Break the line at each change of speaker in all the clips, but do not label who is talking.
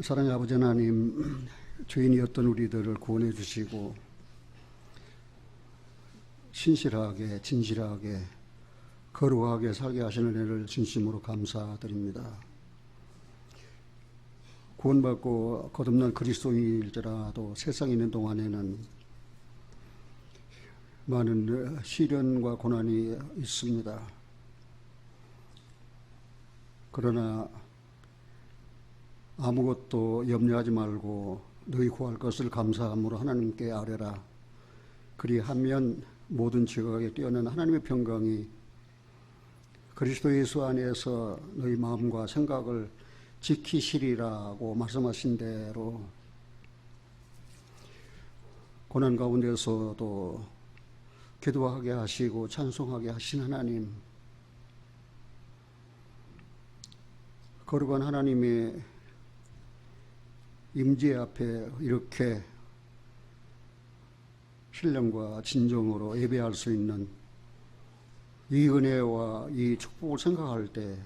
사랑의 아버지 하나님, 죄인이었던 우리들을 구원해 주시고 신실하게, 진실하게, 거룩하게 살게 하시는 은혜를 진심으로 감사드립니다. 구원받고 거듭난 그리스도인일지라도 세상에 있는 동안에는 많은 시련과 고난이 있습니다. 그러나 아무것도 염려하지 말고 너희 구할 것을 감사함으로 하나님께 아뢰라. 그리하면 모든 지각에 뛰어난 하나님의 평강이 그리스도 예수 안에서 너희 마음과 생각을 지키시리라고 말씀하신 대로 고난 가운데서도 기도하게 하시고 찬송하게 하신 하나님, 거룩한 하나님의 임재 앞에 이렇게 신령과 진정으로 예배할 수 있는 이 은혜와 이 축복을 생각할 때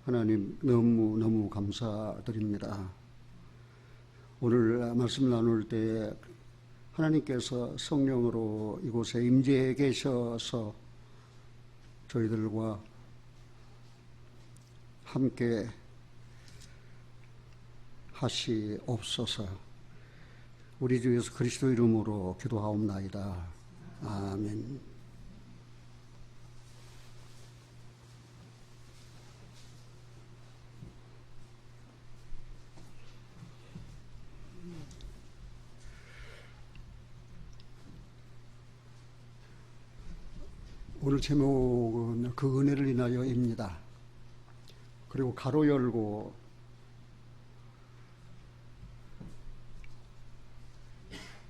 하나님 너무너무 감사드립니다. 오늘 말씀 나눌 때 하나님께서 성령으로 이곳에 임재해 계셔서 저희들과 함께 하시옵소서. 우리 주 예수 그리스도 이름으로 기도하옵나이다. 아멘. 오늘 제목은 그 은혜를 인하여입니다. 그리고 가로 열고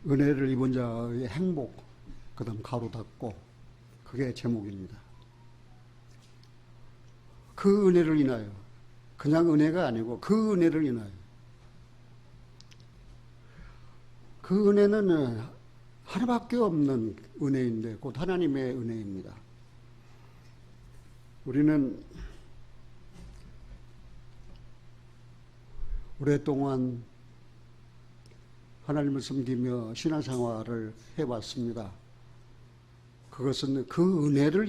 은혜를 입은 자의 행복, 그 다음 가로 닫고, 그게 제목입니다. 그 은혜를 인하여, 그냥 은혜가 아니고 그 은혜를 인하여. 그 은혜는 하나밖에 없는 은혜인데 곧 하나님의 은혜입니다. 우리는 오랫동안 하나님을 섬기며 신앙생활을 해왔습니다. 그것은 그 은혜를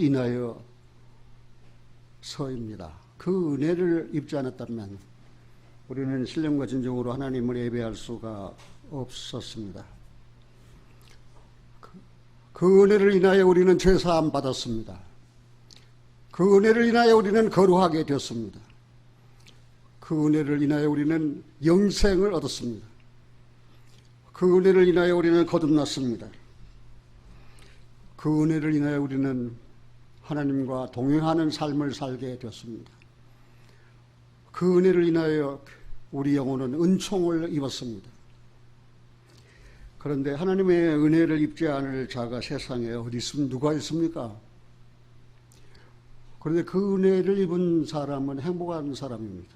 인하여서입니다. 그 은혜를 입지 않았다면 우리는 신령과 진정으로 하나님을 예배할 수가 없었습니다. 그 은혜를 인하여 우리는 죄사함 받았습니다. 그 은혜를 인하여 우리는 거룩하게 되었습니다. 그 은혜를 인하여 우리는 영생을 얻었습니다. 그 은혜를 인하여 우리는 거듭났습니다. 그 은혜를 인하여 우리는 하나님과 동행하는 삶을 살게 되었습니다. 그 은혜를 인하여 우리 영혼은 은총을 입었습니다. 그런데 하나님의 은혜를 입지 않을 자가 세상에 어디 있으면 누가 있습니까? 그런데 그 은혜를 입은 사람은 행복한 사람입니다.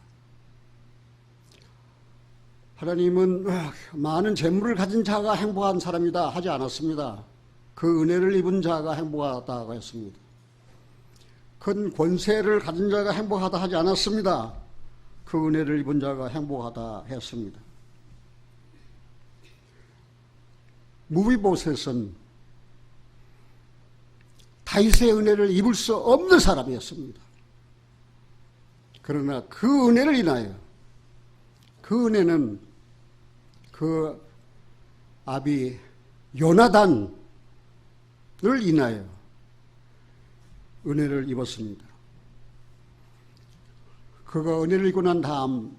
하나님은 많은 재물을 가진 자가 행복한 사람이다 하지 않았습니다. 그 은혜를 입은 자가 행복하다고 했습니다. 큰 권세를 가진 자가 행복하다 하지 않았습니다. 그 은혜를 입은 자가 행복하다 했습니다. 무비보셋은 다윗의 은혜를 입을 수 없는 사람이었습니다. 그러나 그 은혜를 인하여, 그 은혜는 그 아비 요나단을 인하여 은혜를 입었습니다. 그가 은혜를 입고 난 다음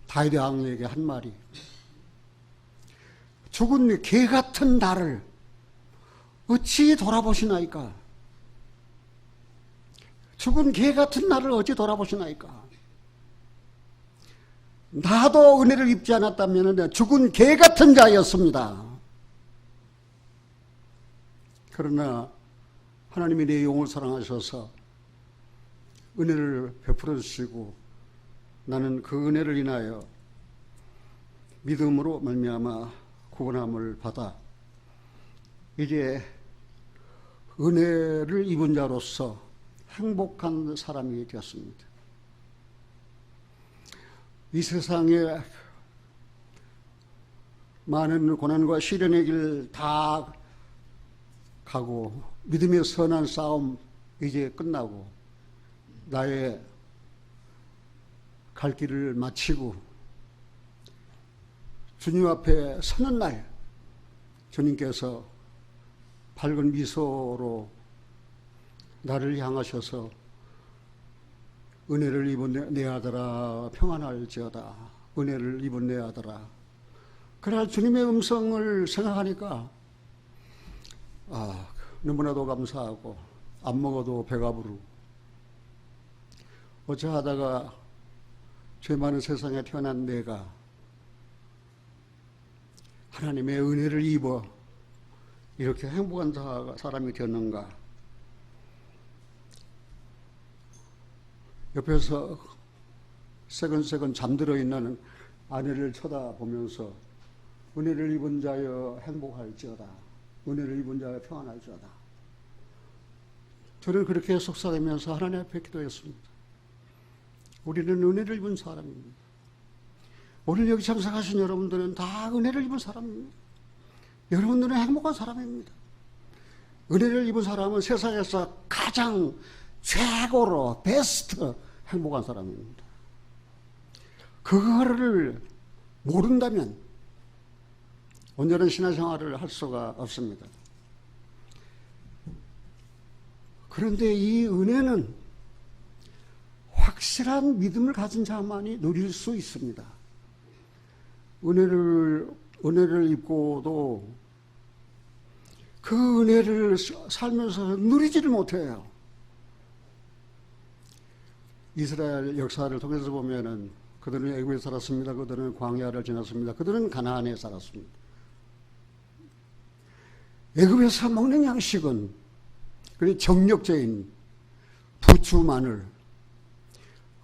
다윗 왕에게 한 말이, 죽은 개 같은 나를 어찌 돌아보시나이까? 죽은 개 같은 나를 어찌 돌아보시나이까? 나도 은혜를 입지 않았다면 죽은 개 같은 자였습니다. 그러나 하나님이 내 영혼을 사랑하셔서 은혜를 베풀어 주시고 나는 그 은혜를 인하여 믿음으로 말미암아 구원함을 받아 이제 은혜를 입은 자로서 행복한 사람이 되었습니다. 이 세상에 많은 고난과 시련의 길 다 가고 믿음의 선한 싸움 이제 끝나고 나의 갈 길을 마치고 주님 앞에 서는 날 주님께서 밝은 미소로 나를 향하셔서 은혜를 입은 내 아들아 평안할지어다, 은혜를 입은 내 아들아. 그날 주님의 음성을 생각하니까 너무나도 감사하고 안 먹어도 배가 부르고 어찌하다가 죄 많은 세상에 태어난 내가 하나님의 은혜를 입어 이렇게 행복한 사람이 되었는가. 옆에서 새근새근 잠들어 있는 아내를 쳐다보면서 은혜를 입은 자여 행복할지어다, 은혜를 입은 자여 평안할지어다. 저는 그렇게 속삭이면서 하나님 앞에 기도했습니다. 우리는 은혜를 입은 사람입니다. 오늘 여기 참석하신 여러분들은 다 은혜를 입은 사람입니다. 여러분들은 행복한 사람입니다. 은혜를 입은 사람은 세상에서 가장 최고로 베스트 행복한 사람입니다. 그거를 모른다면 온전한 신앙생활을 할 수가 없습니다. 그런데 이 은혜는 확실한 믿음을 가진 자만이 누릴 수 있습니다. 은혜를 입고도 그 은혜를 살면서 누리지를 못해요. 이스라엘 역사를 통해서 보면은 그들은 애굽에 살았습니다. 그들은 광야를 지났습니다. 그들은 가나안에 살았습니다. 애굽에서 먹는 양식은 그리고 정력제인 부추, 마늘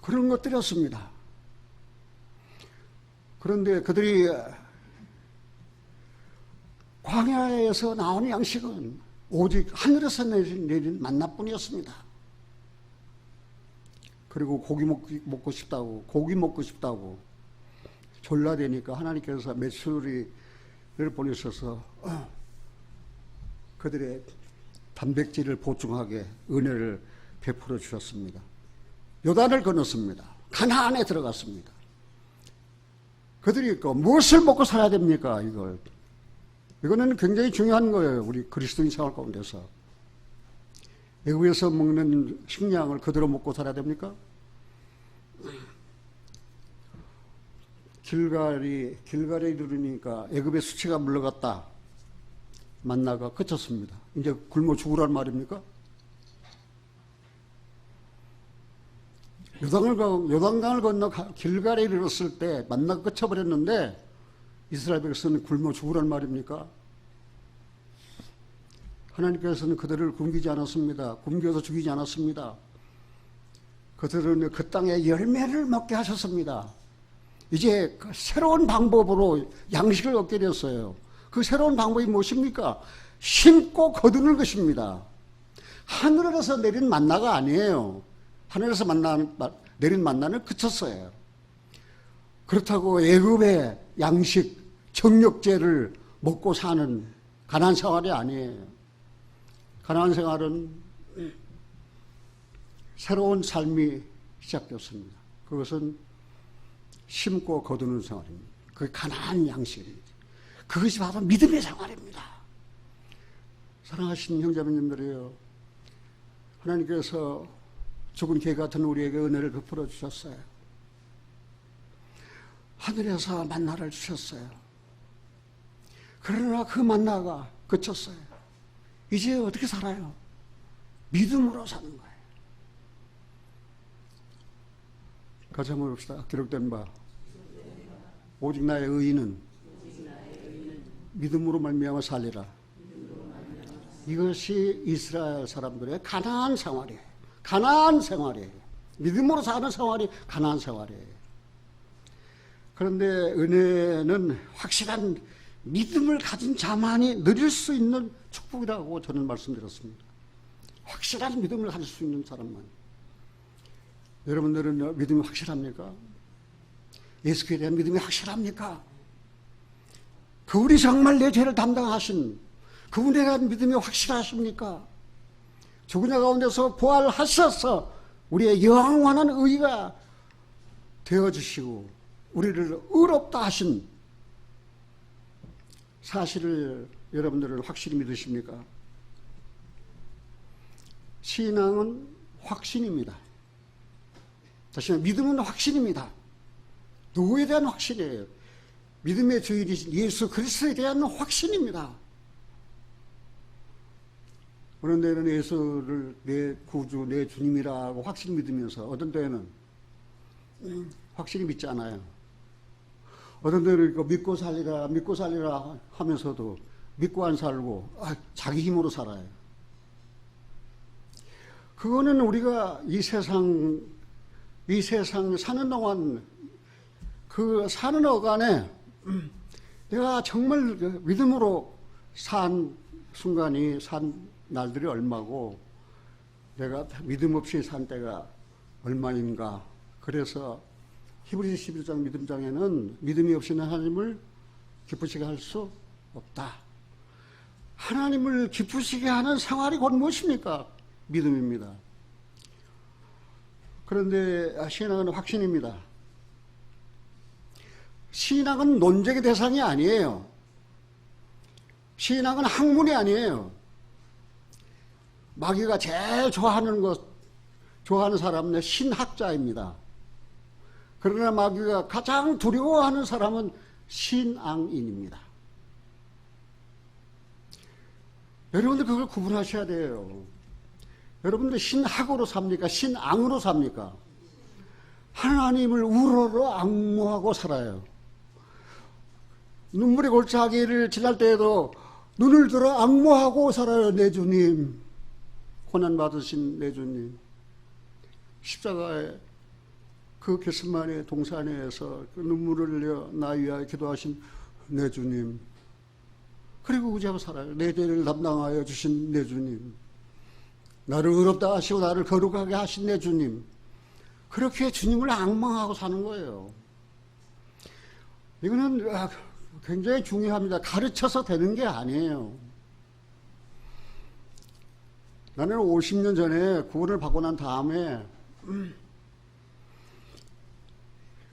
그런 것들이었습니다. 그런데 그들이 광야에서 나오는 양식은 오직 하늘에서 내린 만나뿐이었습니다. 그리고 고기 먹고 싶다고 졸라대니까 하나님께서 메추리를 보내셔서 그들의 단백질을 보충하게 은혜를 베풀어 주셨습니다. 요단을 건넜습니다. 가나안에 들어갔습니다. 그들이 무엇을 먹고 살아야 됩니까? 이거는 굉장히 중요한 거예요. 우리 그리스도인 생활 가운데서. 애굽에서 먹는 식량을 그대로 먹고 살아야 됩니까? 길갈에 이르르니까 애굽의 수치가 물러갔다. 만나가 그쳤습니다. 이제 굶어 죽으란 말입니까? 요단강을 건너 길갈에 이르렀을 때 만나가 그쳐버렸는데 이스라엘 백성은 굶어 죽으란 말입니까? 하나님께서는 그들을 굶기지 않았습니다. 굶겨서 죽이지 않았습니다. 그들은 그 땅에 열매를 먹게 하셨습니다. 이제 새로운 방법으로 양식을 얻게 되었어요. 그 새로운 방법이 무엇입니까? 심고 거두는 것입니다. 하늘에서 내린 만나가 아니에요. 하늘에서 내린 만나는 그쳤어요. 그렇다고 애굽의 양식, 정력제를 먹고 사는 가나안 생활이 아니에요. 가나안 생활은 새로운 삶이 시작되었습니다. 그것은 심고 거두는 생활입니다. 그게 가나안 양식입니다. 그것이 바로 믿음의 생활입니다. 사랑하시는 형제님들이요, 하나님께서 죽은 개 같은 우리에게 은혜를 베풀어 주셨어요. 하늘에서 만나를 주셨어요. 그러나 그 만나가 그쳤어요. 이제 어떻게 살아요? 믿음으로 사는 거예요. 같이 한번 봅시다. 기록된 바 오직 나의 의인은 믿음으로 말미암아 살리라. 이것이 이스라엘 사람들의 가나안 생활이에요. 가나안 생활이에요. 믿음으로 사는 생활이 가나안 생활이에요. 그런데 은혜는 확실한 믿음을 가진 자만이 누릴 수 있는 축복이라고 저는 말씀드렸습니다. 확실한 믿음을 가질 수 있는 사람만. 여러분들은 믿음이 확실합니까? 예수께 대한 믿음이 확실합니까? 그분이 정말 내 죄를 담당하신 그분에 대한 믿음이 확실하십니까? 죽은 자 가운데서 부활하셔서 우리의 영원한 의가 되어주시고 우리를 의롭다 하신 사실을 여러분들은 확실히 믿으십니까? 신앙은 확신입니다. 다시 말해 믿음은 확신입니다. 누구에 대한 확신이에요? 믿음의 주인이신 예수 그리스도에 대한 확신입니다. 어떤 때는 예수를 내 구주, 내 주님이라고 확실히 믿으면서 어떤 때는 확실히 믿지 않아요. 어떤 때는 믿고 살리라 하면서도 믿고 안 살고 자기 힘으로 살아요. 그거는 우리가 이 세상 사는 동안 그 사는 어간에 내가 정말 믿음으로 산 순간이 산 날들이 얼마고 내가 믿음 없이 산 때가 얼마인가. 그래서 히브리서 11장 믿음장에는 믿음이 없이는 하나님을 기쁘시게 할 수 없다. 하나님을 기쁘시게 하는 생활이 곧 무엇입니까? 믿음입니다. 그런데 신앙은 확신입니다. 신앙은 논쟁의 대상이 아니에요. 신앙은 학문이 아니에요. 마귀가 제일 좋아하는 사람은 신학자입니다. 그러나 마귀가 가장 두려워하는 사람은 신앙인입니다. 여러분들 그걸 구분하셔야 돼요. 여러분들 신학으로 삽니까? 신앙으로 삽니까? 하나님을 우러러 앙모하고 살아요. 눈물의 골짜기를 지날 때에도 눈을 들어 앙모하고 살아요. 내 주님, 고난받으신 내 주님. 십자가에 그 겟세마네 동산에서 그 눈물을 흘려 나 위하여 기도하신 내 주님. 그리고 의지하고 살아요. 내 죄를 담당하여 주신 내 주님. 나를 의롭다 하시고 나를 거룩하게 하신 내 주님. 그렇게 주님을 앙망하고 사는 거예요. 이거는 굉장히 중요합니다. 가르쳐서 되는 게 아니에요. 나는 50년 전에 구원을 받고 난 다음에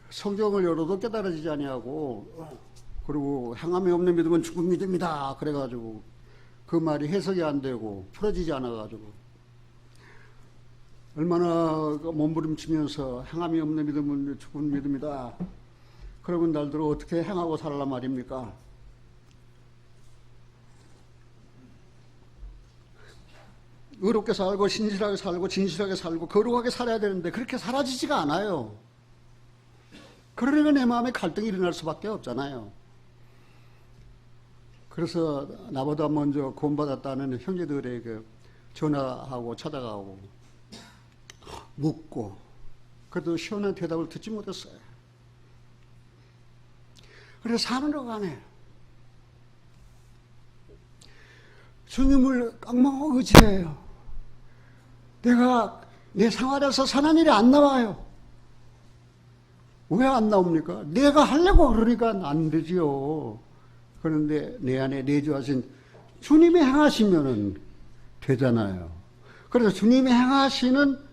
성경을 열어도 깨달아지지 아니하고 그리고 행함이 없는 믿음은 죽은 믿음이다 그래가지고 그 말이 해석이 안 되고 풀어지지 않아가지고 얼마나 몸부림치면서 행함이 없는 믿음은 죽은 믿음이다. 그러면 날들은 어떻게 행하고 살란 말입니까? 의롭게 살고 신실하게 살고 진실하게 살고 거룩하게 살아야 되는데 그렇게 사라지지가 않아요. 그러니까 내 마음에 갈등이 일어날 수밖에 없잖아요. 그래서 나보다 먼저 구원받았다는 형제들에게 전화하고 찾아가고 묻고 그래도 시원한 대답을 듣지 못했어요. 그래서 사는 어간에 주님을 깡망하고 의지해요. 내가 내 생활에서 선한 일이 안 나와요. 왜 안 나옵니까? 내가 하려고 그러니까 안 되지요. 그런데 내 안에 내주하신 주님이 행하시면은 되잖아요. 그래서 주님이 행하시는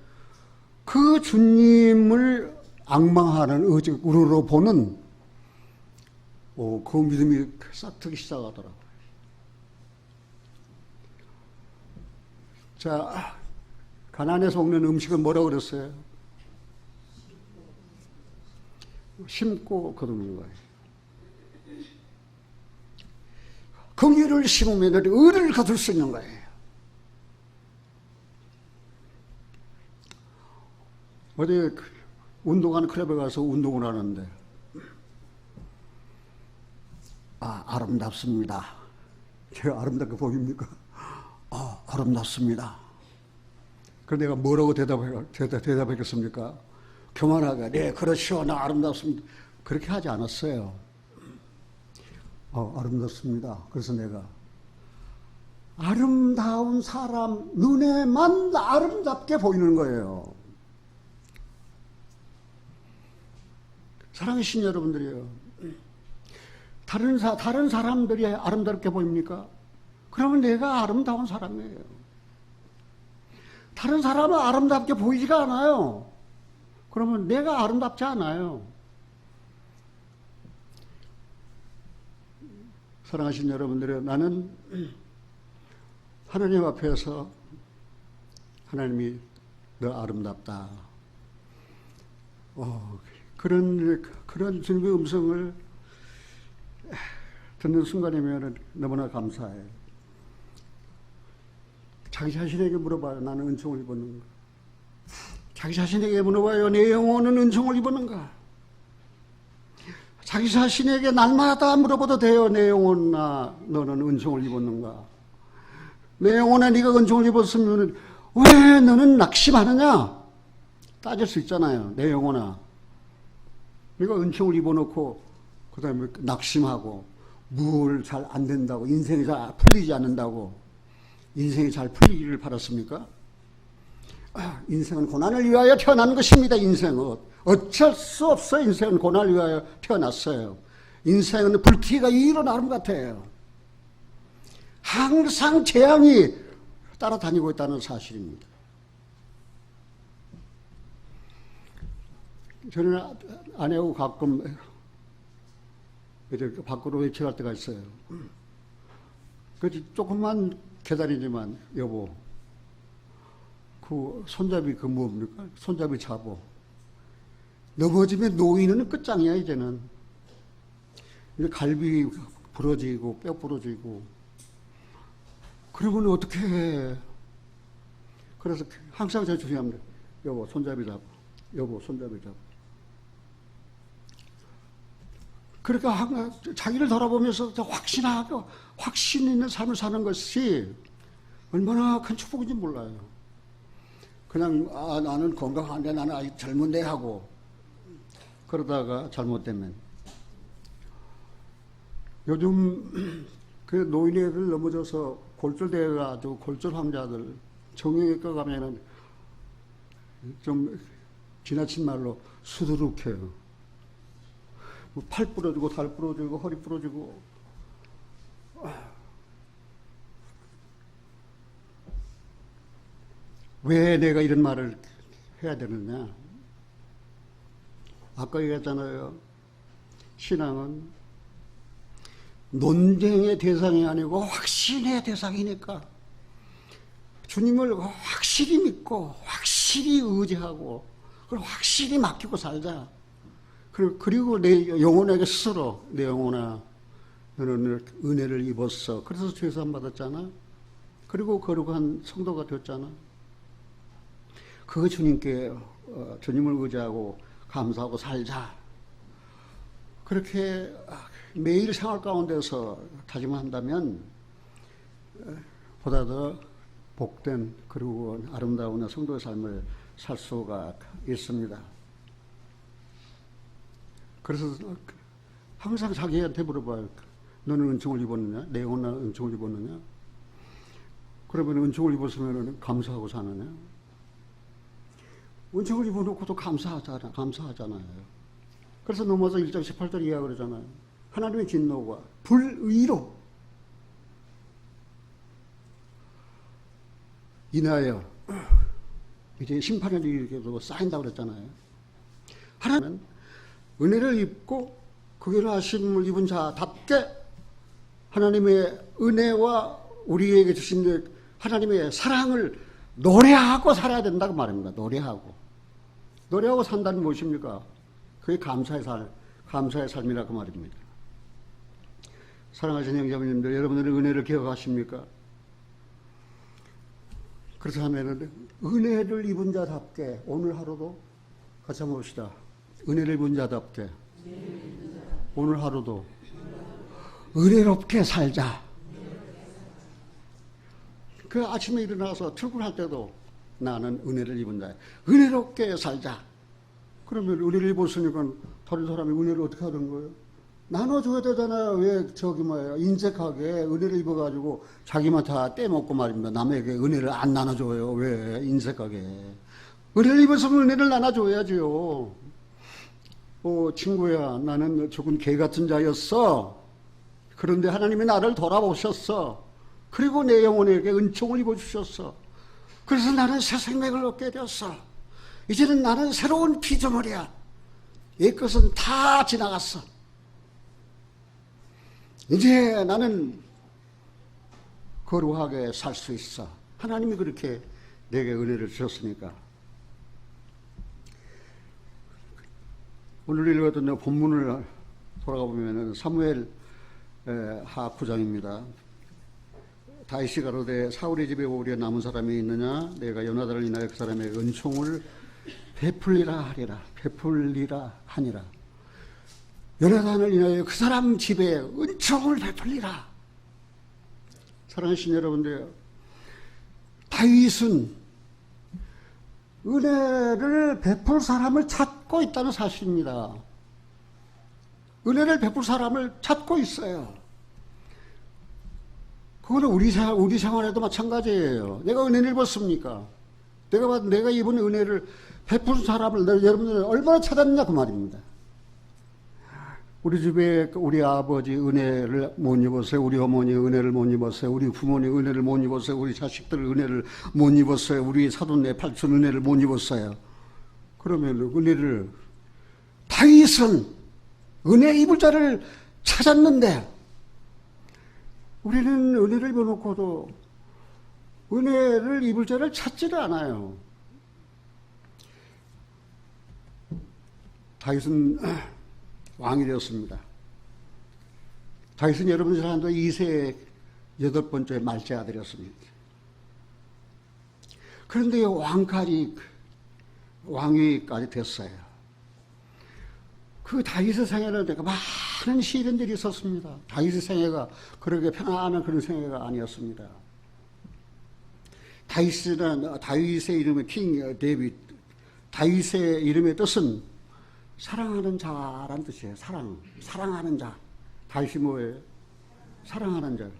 그 주님을 앙망하는 의지로 보는 그 믿음이 싹트기 시작하더라고요. 자, 가나안에서 먹는 음식은 뭐라고 그랬어요? 심고 거두는 거예요. 긍휼을 심으면 의를 거둘 수 있는 거예요. 어디 운동하는 클럽에 가서 운동을 하는데 아름답습니다. 제가 아름답게 보입니까? 아름답습니다. 그런데 내가 뭐라고 대답했겠습니까? 교만하게 네 그렇죠 나 아름답습니다. 그렇게 하지 않았어요. 아름답습니다. 그래서 내가 아름다운 사람 눈에만 아름답게 보이는 거예요. 사랑하신 여러분들이요. 다른 사람들이 아름답게 보입니까? 그러면 내가 아름다운 사람이에요. 다른 사람은 아름답게 보이지가 않아요. 그러면 내가 아름답지 않아요. 사랑하신 여러분들이요. 나는 하나님 앞에서 하나님이 너 아름답다. 그런 주님의 음성을 듣는 순간이면 너무나 감사해요. 자기 자신에게 물어봐요. 나는 은총을 입었는가? 자기 자신에게 물어봐요. 내 영혼은 은총을 입었는가? 자기 자신에게 날마다 물어봐도 돼요. 내 영혼아, 너는 은총을 입었는가? 내 영혼아, 네가 은총을 입었으면 왜 너는 낙심하느냐? 따질 수 있잖아요. 내 영혼아, 네가 은총을 입어놓고 그 다음에 낙심하고 뭘 잘 안 된다고, 인생이 잘 풀리지 않는다고, 인생이 잘 풀리기를 바랐습니까? 인생은 고난을 위하여 태어난 것입니다. 인생은 어쩔 수 없어요. 인생은 고난을 위하여 태어났어요. 인생은 불티가 이런 아름 같아요. 항상 재앙이 따라다니고 있다는 사실입니다. 저는 아내하고 가끔 이렇게 밖으로 외출할 때가 있어요. 그래서 조금만 기다리지만 여보, 그 손잡이 그 뭡니까? 손잡이 잡어. 넘어지면 노인은 끝장이야 이제는. 이제 갈비 부러지고 뼈 부러지고. 그러면 어떻게 해? 그래서 항상 제가 주의합니다. 여보 손잡이 잡어. 여보 손잡이 잡어. 그러니까 자기를 돌아보면서 확신하고 확신 있는 삶을 사는 것이 얼마나 큰 축복인지 몰라요. 그냥 나는 건강한데 나는 아직 젊은데 하고 그러다가 잘못되면 요즘 그 노인애들 넘어져서 골절돼가지고 골절 환자들 정형외과 가면은 좀 지나친 말로 수두룩해요. 뭐 팔 부러지고 달 부러지고 허리 부러지고 왜 내가 이런 말을 해야 되느냐? 아까 얘기했잖아요. 신앙은 논쟁의 대상이 아니고 확신의 대상이니까 주님을 확실히 믿고 확실히 의지하고 그리고 확실히 맡기고 살자. 그리고 내 영혼에게 스스로 내 영혼아 너는 은혜를 입었어. 그래서 죄사함 받았잖아. 그리고 거룩한 성도가 됐잖아. 그거 주님께 주님을 의지하고 감사하고 살자. 그렇게 매일 생활 가운데서 다짐한다면 보다 더 복된 그리고 아름다운 성도의 삶을 살 수가 있습니다. 그래서 항상 자기한테 물어봐요. 너는 은총을 입었느냐? 내 영혼은 은총을 입었느냐? 그러면 은총을 입었으면 감사하고 사느냐? 은총을 입어놓고도 감사하잖아요. 그래서 넘어서 1장 18절 이하 그러잖아요. 하나님의 진노가 불의로 인하여 이제 심판을 일으켜서 쌓인다고 그랬잖아요. 하나님은 은혜를 입고 그의 하심을 입은 자답게 하나님의 은혜와 우리에게 주신 하나님의 사랑을 노래하고 살아야 된다고 말입니다. 노래하고 산다는 무엇입니까? 그게 감사의 삶이라고 말입니다. 사랑하시는 형제님들, 여러분들은 은혜를 기억하십니까? 그렇다면 은혜를 입은 자답게 오늘 하루도 같이 한번 봅시다. 은혜를 입은 자답게 오늘 하루도 은혜롭게 살자. 그 아침에 일어나서 출근할 때도 나는 은혜를 입은 자야. 은혜롭게 살자. 그러면 은혜를 입었으니까 다른 사람이 은혜를 어떻게 하는 거예요? 나눠줘야 되잖아요. 왜 인색하게 은혜를 입어가지고 자기만 다 떼먹고 말입니다. 남에게 은혜를 안 나눠줘요. 왜 인색하게. 은혜를 입었으면 은혜를 나눠줘야지요. 친구야, 나는 죽은 개 같은 자였어. 그런데 하나님이 나를 돌아보셨어. 그리고 내 영혼에게 은총을 입어주셨어. 그래서 나는 새 생명을 얻게 되었어. 이제는 나는 새로운 피조물이야. 옛것은 다 지나갔어. 이제 나는 거룩하게 살 수 있어. 하나님이 그렇게 내게 은혜를 주셨으니까. 오늘 읽었던 본문을 돌아가 보면 사무엘 하 9장입니다. 다윗이 가로되 사울의 집에 오려 남은 사람이 있느냐? 내가 요나단을 인하여 그 사람의 은총을 베풀리라 하리라. 베풀리라 하니라. 요나단을 인하여 그 사람 집에 은총을 베풀리라. 사랑하신 여러분들, 다윗은 은혜를 베풀 사람을 찾고 있다는 사실입니다. 은혜를 베풀 사람을 찾고 있어요. 그거는 우리 생활에도 마찬가지예요. 내가 은혜를 입었습니까? 내가 입은 은혜를 베푸는 사람을 여러분들은 얼마나 찾았느냐 그 말입니다. 우리 집에 우리 아버지 은혜를 못 입었어요. 우리 어머니 은혜를 못 입었어요. 우리 부모님 은혜를 못 입었어요. 우리 자식들 은혜를 못 입었어요. 우리 사돈네 팔촌 은혜를 못 입었어요. 그러면 은혜를 다윗은 은혜 입을 자를 찾았는데 우리는 은혜를 입어놓고도 은혜를 입을 자를 찾지를 않아요. 다윗은 왕이 되었습니다. 다윗은 여러분 잘 아는 2세의 8번째 말째 아들이었습니다. 그런데 왕위까지 됐어요. 그 다윗의 생애는 많은 시련들이 있었습니다. 다윗의 생애가 그렇게 편안한 그런 생애가 아니었습니다. 다윗의 이름은 킹 데이빗. 다윗의 이름의 뜻은 사랑하는 자라는 뜻이에요. 사랑하는 자. 다윗이 뭐예요? 사랑하는 자.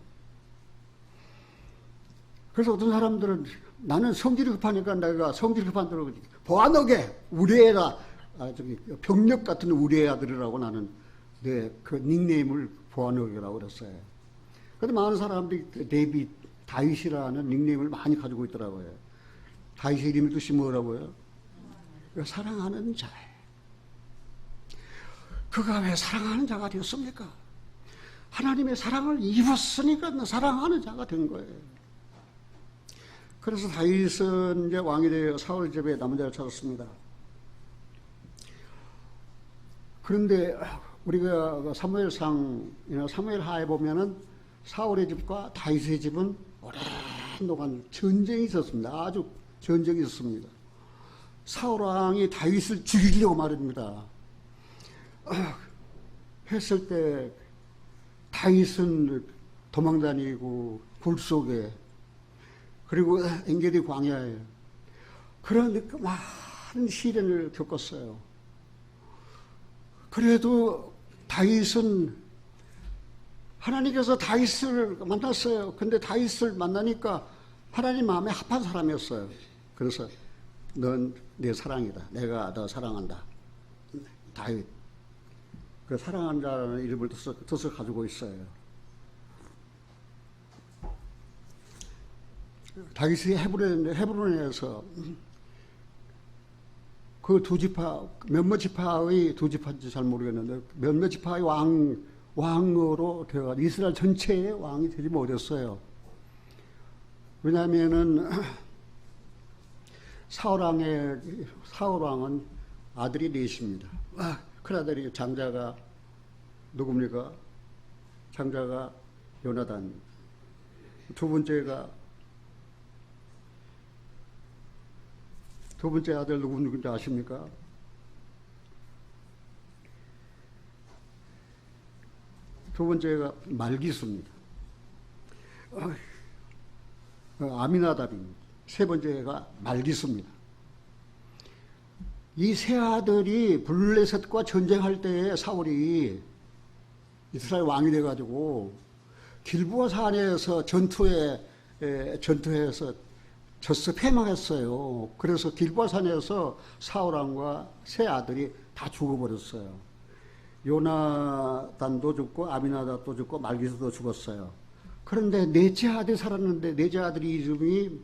그래서 어떤 사람들은 나는 성질이 급하니까 내가 성질 급한 대로 보안하게 우리 애가 병력 같은 우리 아들이라고 나는 내 그 닉네임을 보안하게라고 그랬어요. 그런데 많은 사람들이 다윗이라는 닉네임을 많이 가지고 있더라고요. 다윗의 이름의 뜻이 뭐라고요? 사랑하는 자예요. 그가 왜 사랑하는 자가 되었습니까? 하나님의 사랑을 입었으니까 사랑하는 자가 된 거예요. 그래서 다윗은 이제 왕이 되어 사울 집에 남은 자를 찾았습니다. 그런데 우리가 사무엘상이나 사무엘하에 보면은 사울의 집과 다윗의 집은 오랜 동안 전쟁이 있었습니다. 아주 전쟁이 있었습니다. 사울 왕이 다윗을 죽이려고 말입니다. 했을 때 다윗은 도망다니고 굴 속에 그리고 엔게디 광야에 그런 많은 시련을 겪었어요. 그래도 다윗은 하나님께서 다윗을 만났어요. 근데 다윗을 만나니까 하나님 마음에 합한 사람이었어요. 그래서 넌 내 사랑이다. 내가 너 사랑한다. 다윗. 그 사랑하는 자라는 이름을 뜻을 가지고 있어요. 다윗이 헤브론에서 그 두 지파, 몇몇 지파의 두 지파인지 잘 모르겠는데 몇몇 지파의 왕으로 되어가 이스라엘 전체의 왕이 되지 못했어요. 왜냐하면은 사울 왕은 아들이 넷입니다. 큰 아들이 장자가 누굽니까? 장자가 요나단. 두 번째 아들 누군지 아십니까? 두 번째가 말기수입니다. 아미나답입니다. 세 번째가 말기수입니다. 이 세 아들이 블레셋과 전쟁할 때에 사울이 이스라엘 왕이 돼가지고 길보아 산에서 전투해서 졌어 패망했어요. 그래서 길보아 산에서 사울 왕과 세 아들이 다 죽어버렸어요. 요나단도 죽고 아비나답도 죽고 말기스도 죽었어요. 그런데 넷째 아들이 살았는데 넷째 아들이 이름이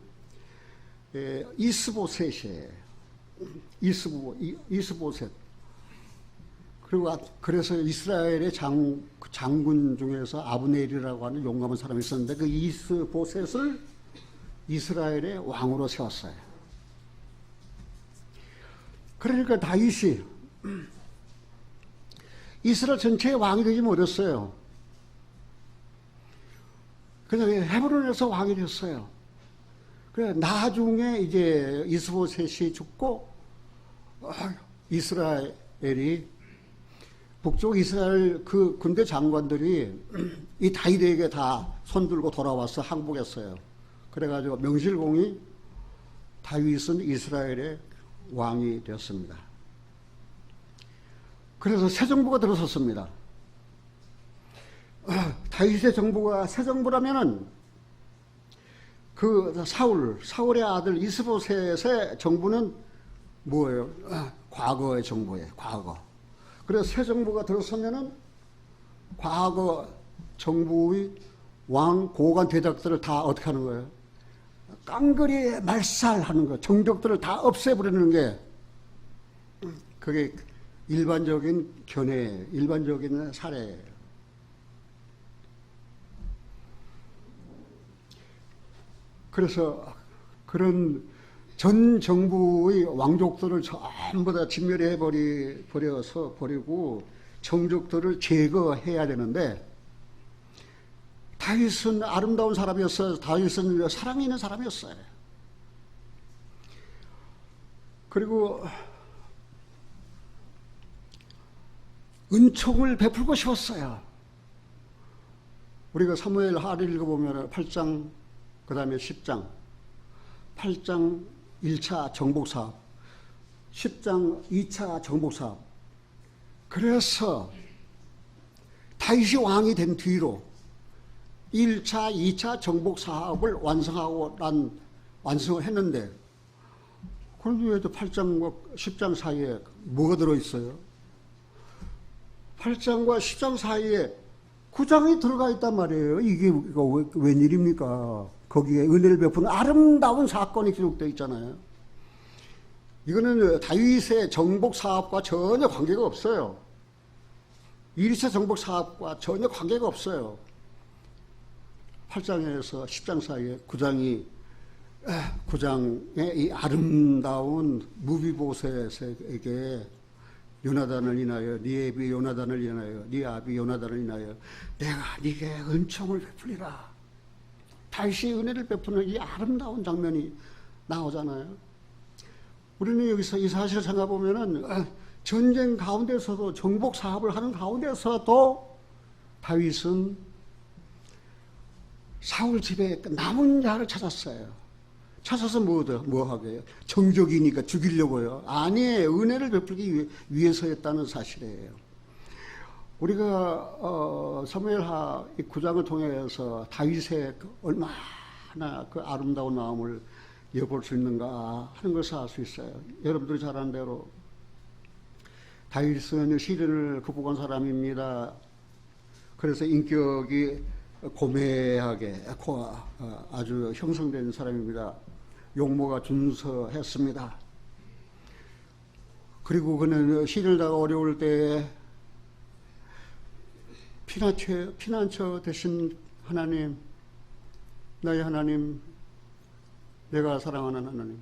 이스보셋이에요. 이스보셋. 그리고 그래서 이스라엘의 장군 중에서 아브넬이라고 하는 용감한 사람이 있었는데 그 이스보셋을 이스라엘의 왕으로 세웠어요. 그러니까 다윗이 이스라엘 전체의 왕이 되지 못했어요. 그냥 헤브론에서 왕이 됐어요. 그래 나중에 이제 이스보셋이 죽고 이스라엘이 북쪽 이스라엘 그 군대 장관들이 이 다윗에게 다 손들고 돌아와서 항복했어요. 그래가지고 명실공히 다윗은 이스라엘의 왕이 되었습니다. 그래서 새 정부가 들어섰습니다. 다윗의 정부가 새 정부라면은 그 사울의 아들 이스보셋의 정부는 뭐예요? 과거의 정부예요. 과거. 그래서 새 정부가 들어서면은 과거 정부의 왕 고관 대적들을 다 어떻게 하는 거예요? 깡그리 말살하는 거, 정적들을 다 없애버리는 게 그게 일반적인 견해, 일반적인 사례예요. 그래서 그런 전 정부의 왕족들을 전부 다 진멸해 버리고 정족들을 제거해야 되는데 다윗은 아름다운 사람이었어요. 다윗은 사랑이 있는 사람이었어요. 그리고 은총을 베풀고 싶었어요. 우리가 사무엘 하를 읽어보면 8장 그 다음에 10장 8장 1차 정복사업 10장 2차 정복사업 그래서 다윗이 왕이 된 뒤로 1차 2차 정복사업을 완성을 했는데 그런데 왜 8장과 10장 사이에 뭐가 들어있어요? 8장과 10장 사이에 9장이 들어가 있단 말이에요. 이게 웬일입니까? 거기에 은혜를 베푸는 아름다운 사건이 기록되어 있잖아요. 이거는 다윗의 정복 사업과 전혀 관계가 없어요. 1차 정복 사업과 전혀 관계가 없어요. 8장에서 10장 사이에 9장의 이 아름다운 무비보셋에게 요나단을 인하여 네 아비 요나단을 인하여 네 아비 요나단을 인하여 내가 네게 은총을 베풀리라. 다윗이 은혜를 베푸는 이 아름다운 장면이 나오잖아요. 우리는 여기서 이 사실을 생각해보면은 전쟁 가운데서도 정복 사업을 하는 가운데서도 다윗은 사울 집에 남은 자를 찾았어요. 찾아서 뭐 하게요? 정적이니까 죽이려고요? 아니에요. 은혜를 베풀기 위해서였다는 사실이에요. 우리가 사무엘하 9장을 통해서 다윗의 얼마나 그 아름다운 마음을 엿볼 수 있는가 하는 것을 알 수 있어요. 여러분들이 잘 아는 대로 다윗은 시련을 극복한 사람입니다. 그래서 인격이 고매하게 아주 형성된 사람입니다. 용모가 준서했습니다. 그리고 그는 시련을 당하고 어려울 때에 피난처 되신 하나님, 나의 하나님, 내가 사랑하는 하나님.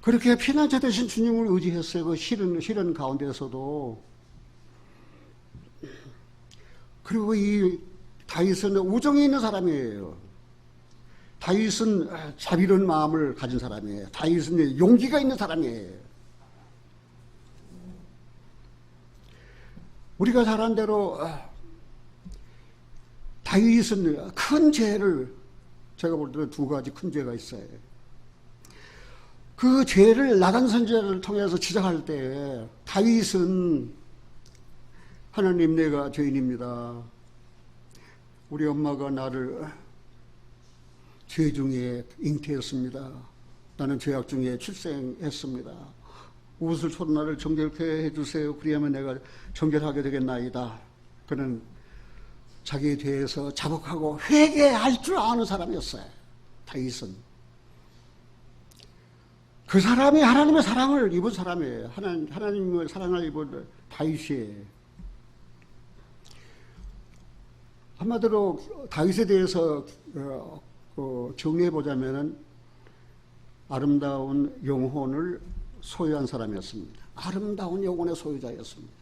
그렇게 피난처 되신 주님을 의지했어요. 그 시련 가운데서도. 그리고 이 다윗은 우정이 있는 사람이에요. 다윗은 자비로운 마음을 가진 사람이에요. 다윗은 용기가 있는 사람이에요. 우리가 잘 아는 대로 다윗은 큰 죄를, 제가 볼 때는 두 가지 큰 죄가 있어요. 그 죄를 나단 선지자를 통해서 지적할 때 다윗은 하나님, 내가 죄인입니다. 우리 엄마가 나를 죄 중에 잉태했습니다. 나는 죄악 중에 출생했습니다. 웃을 초나를 정결케 해주세요. 그리하면 내가 정결하게 되겠나이다. 그는 자기에 대해서 자복하고 회개할 줄 아는 사람이었어요. 다윗은. 그 사람이 하나님의 사랑을 입은 사람이에요. 하나님의 사랑을 입은 다윗이에요. 한마디로 다윗에 대해서 정리해보자면 아름다운 영혼을 소유한 사람이었습니다. 아름다운 영혼의 소유자였습니다.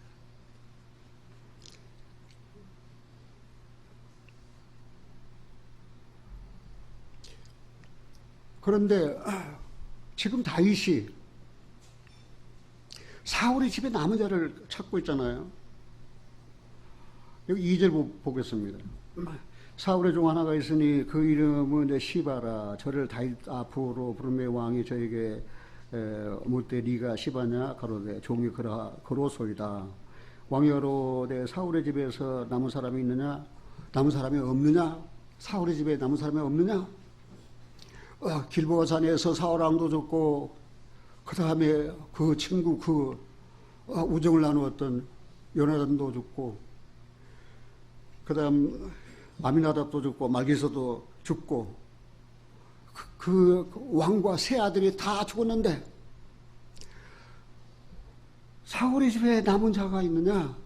그런데 지금 다윗이 사울의 집에 남은 자를 찾고 있잖아요. 여기 2절 보겠습니다. 사울의 종 하나가 있으니 그 이름은 시바라. 저를 다윗 앞으로 부르매 왕이 저에게 묻되 네가 시바냐 가로되 종이 그로소이다. 왕이 가로되 사울의 집에서 남은 사람이 있느냐? 남은 사람이 없느냐? 사울의 집에 남은 사람이 없느냐? 길보아 산에서 사울 왕도 죽고 그 다음에 그 친구 우정을 나누었던 요나단도 죽고 그 다음 아미나답도 죽고 말기서도 죽고 그 왕과 세 아들이 다 죽었는데 사울의 집에 남은 자가 있느냐?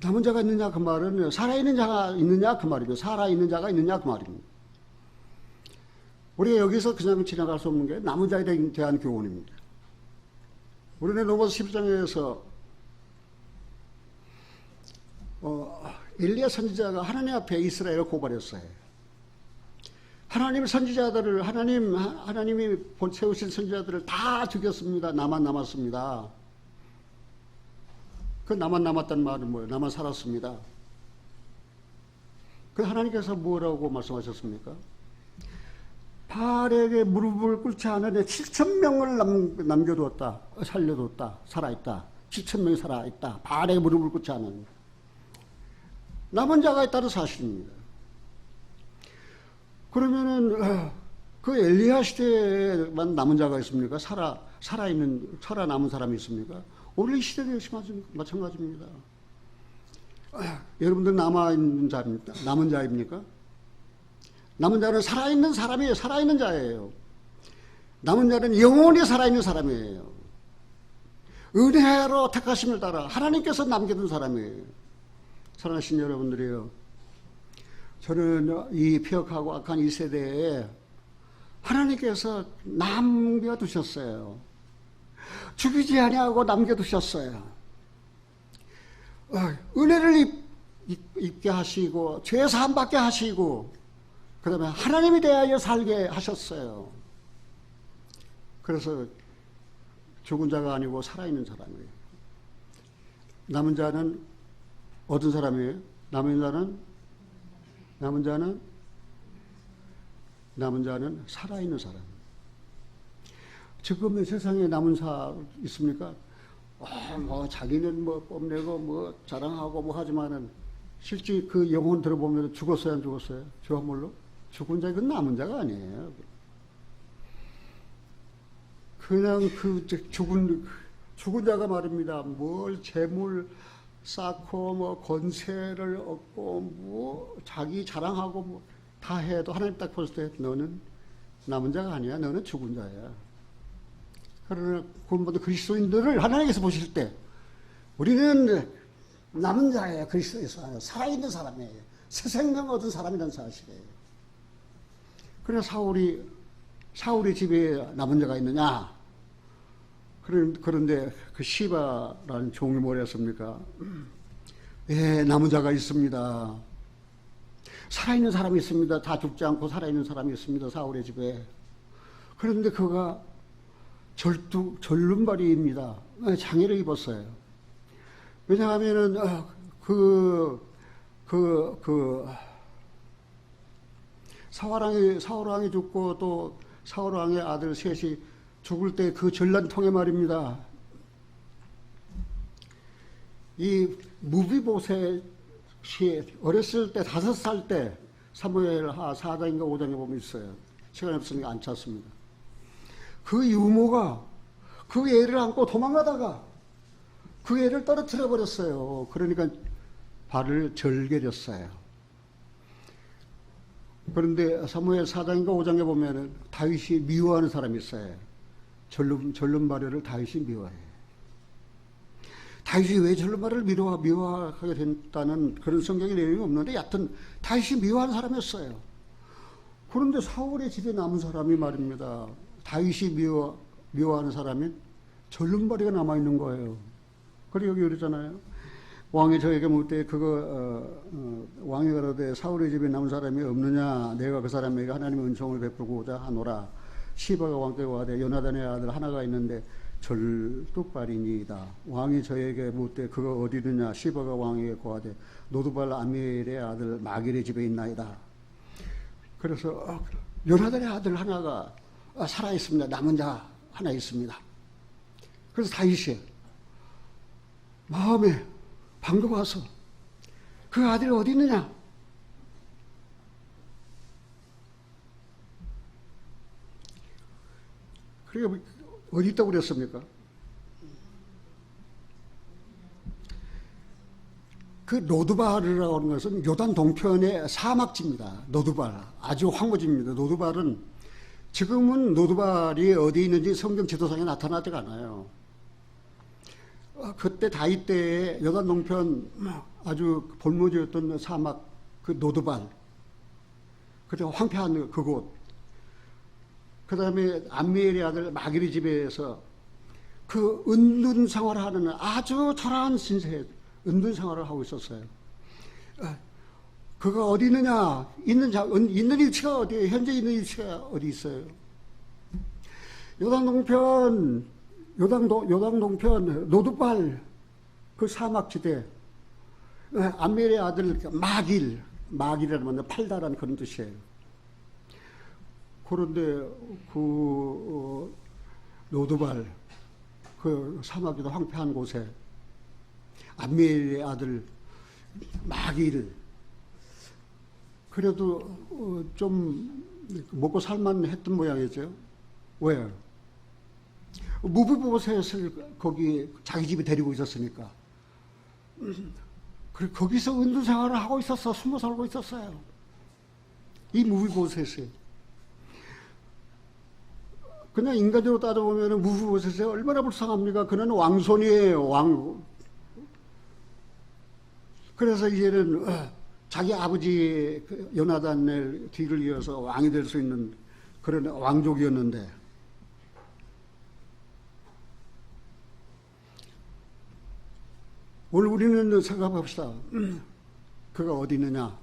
남은 자가 있느냐 그 말은 살아있는 자가 있느냐 그 말이죠. 살아있는 자가 있느냐 그 말입니다. 우리가 여기서 그냥 지나갈 수 없는 게 남은 자에 대한 교훈입니다. 우리는 로마서 10장에서 엘리야 선지자가 하나님 앞에 이스라엘을 고발했어요. 하나님의 선지자들을 하나님이 세우신 선지자들을 다 죽였습니다. 나만 남았습니다. 그 나만 남았다는 말은 뭐예요? 나만 살았습니다. 그 하나님께서 뭐라고 말씀하셨습니까? 바알에게 무릎을 꿇지 않은 7,000명을 남겨두었다. 살려뒀다. 살아있다. 7,000명이 살아있다. 바알에게 무릎을 꿇지 않은 남은 자가 있다는 사실입니다. 그러면은 그 엘리야 시대에만 남은 자가 있습니까? 살아남은 사람이 있습니까? 오늘 이 시대도 역시 마찬가지입니다. 여러분들 남은 자입니까? 남은 자는 살아있는 사람이에요. 살아있는 자예요. 남은 자는 영원히 살아있는 사람이에요. 은혜로 택하심을 따라 하나님께서 남겨둔 사람이에요. 사랑하신 여러분들이요. 저는 이 폐역하고 악한 이 세대에 하나님께서 남겨두셨어요. 죽이지 아니하고 남겨두셨어요. 은혜를 입게 하시고 죄 사함 받게 하시고 그 다음에 하나님에 대하여 살게 하셨어요. 그래서 죽은 자가 아니고 살아있는 사람이에요. 남은 자는 어떤 사람이에요? 남은 자는 살아있는 사람. 지금 세상에 남은 사 있습니까? 자기는 뽐내고 자랑하고 하지만은 실제 그 영혼 들어보면 죽었어요, 안 죽었어요? 저 몰로? 죽은 자, 이건 남은 자가 아니에요. 그냥 죽은 자가 말입니다. 뭘 재물 쌓고 권세를 얻고 자기 자랑하고 다 해도 하나님 딱 봤을 때 너는 남은 자가 아니야. 너는 죽은 자야. 그러나 구원받은 그리스도인들을 하나님께서 보실 때 우리는 남은 자예요. 그리스도에서 살아있는 사람이에요. 새 생명 얻은 사람이라는 사실이에요. 그러나 사울의 집에 남은 자가 있느냐? 그런데 그 시바라는 종이 뭐랬습니까? 예, 남은 자가 있습니다. 살아있는 사람이 있습니다. 다 죽지 않고 살아있는 사람이 있습니다. 사울의 집에. 그런데 그가 절름발이입니다. 장애를 입었어요. 왜냐하면은 사울왕이 죽고 또 사울왕의 아들 셋이 죽을 때 그 전란통에 말입니다. 이 무비보셋이 어렸을 때 5살 때 사무엘하 4장인가 5장에 보면 있어요. 시간이 없으니까 안 찾습니다. 그 유모가 그 애를 안고 도망가다가 그 애를 떨어뜨려 버렸어요. 그러니까 발을 절개렸어요. 그런데 사무엘 4장인가 5장에 보면은 다윗이 미워하는 사람이 있어요. 절름발이를 다윗이 미워해요. 다윗이 왜 절름발을 미워하게 됐다는 그런 성경의 내용이 없는데 여하튼 다윗이 미워하는 사람이었어요. 그런데 사울의 집에 남은 사람이 말입니다. 다윗이 미워하는 사람이 절름발이가 남아있는 거예요. 그리고 여기 그러잖아요. 왕이 저에게 묻되 왕이 가로되 사울의 집에 남은 사람이 없느냐, 내가 그 사람에게 하나님의 은총을 베푸고자 하노라. 시바가 왕께 고하되 요나단의 아들 하나가 있는데 절뚝발이니이다. 왕이 저에게 묻되 그가 어디 있느냐. 시바가 왕에게 고하되 노두발 아미엘의 아들 마길의 집에 있나이다. 그래서 요나단의 아들 하나가 살아 있습니다. 남은 자 하나 있습니다. 그래서 다윗이 마음에 반가워서 그 아들이 어디 있느냐? 그러니까 어디 있다고 그랬습니까? 그 노두발이라고 하는 것은 요단 동편의 사막지입니다. 노두발, 아주 황무지입니다. 노두발은 지금은 노두발이 어디 있는지 성경 지도상에 나타나지가 않아요. 그때 다윗 때에 요단 동편 아주 볼모지였던 사막 그 노두발, 그리고 황폐한 그곳, 그 다음에 암미엘의 아들 마길의 집에서 그 은둔 생활하는 아주 초라한 신세 은둔 생활을 하고 있었어요. 그가 어디 있느냐? 있는 위치가 어디예요? 현재 있는 위치가 어디 있어요? 요단 동편 노두발 그 사막지대 암멜의 아들 마길이라는 말 팔다라는 그런 뜻이에요. 그런데 그 노두발 그 사막지대 황폐한 곳에 암멜의 아들 마길 그래도 좀 먹고 살만 했던 모양이죠. 왜? 무비보셋을 거기 자기 집에 데리고 있었으니까. 그래 거기서 은둔 생활을 하고 있었어. 숨어 살고 있었어요. 이 무비보셋이. 그냥 인간적으로 따져보면 무비보셋이 얼마나 불쌍합니까? 그는 왕손이에요. 왕. 그래서 이제는 자기 아버지 요나단의 뒤를 이어서 왕이 될 수 있는 그런 왕족이었는데 오늘 우리는 생각해봅시다. 그가 어디 있느냐?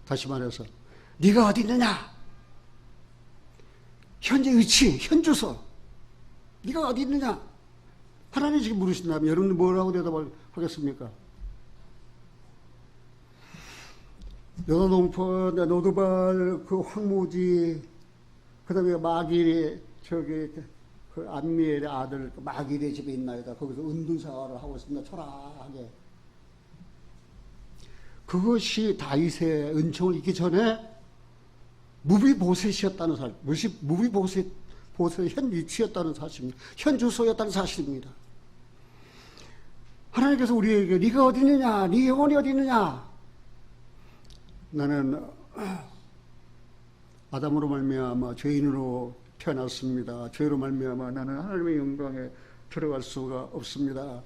다시 말해서 네가 어디 있느냐? 현재 위치, 현주소 네가 어디 있느냐? 하나님 지금 물으신다면 여러분 뭐라고 대답하겠습니까? 요단동편, 노두발, 그 황무지, 그 다음에 마길이, 그 암미엘의 아들, 마길의 집에 있나이다. 거기서 은둔생활을 하고 있습니다. 초라하게. 그것이 다윗의 은총을 잊기 전에 무비보셋이었다는 사실, 무비보셋의 현 위치였다는 사실입니다. 현 주소였다는 사실입니다. 하나님께서 우리에게 네가 어디 있느냐? 네 영혼이 어디 있느냐? 나는 아담으로 말미암아 죄인으로 태어났습니다. 죄로 말미암아 나는 하나님의 영광에 들어갈 수가 없습니다.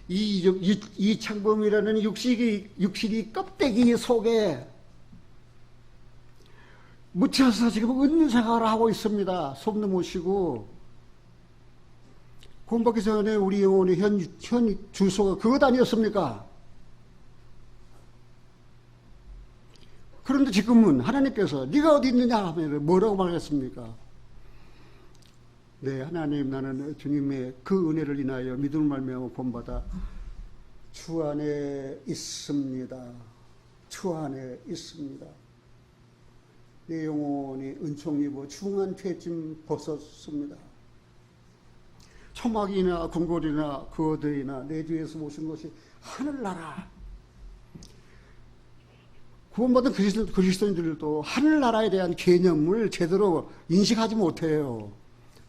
이 창범이라는 육신이 껍데기 속에 묻혀서 지금 은생활을 하고 있습니다. 손 넘으시고 구원받기 전에 우리 영혼의 현 주소가 그것 아니었습니까? 그런데 지금은 하나님께서 네가 어디 있느냐 하면 뭐라고 말했습니까? 네, 하나님 나는 주님의 그 은혜를 인하여 믿음을 말미암아 본받아 주 안에 있습니다. 주 안에 있습니다. 내 영혼이 은총 입어 중한 죄짐 벗었습니다. 초막이나 궁궐이나 그 어디나 내 뒤에서 모신 것이 하늘나라. 구원받은 그리스도인들도 하늘나라에 대한 개념을 제대로 인식하지 못해요.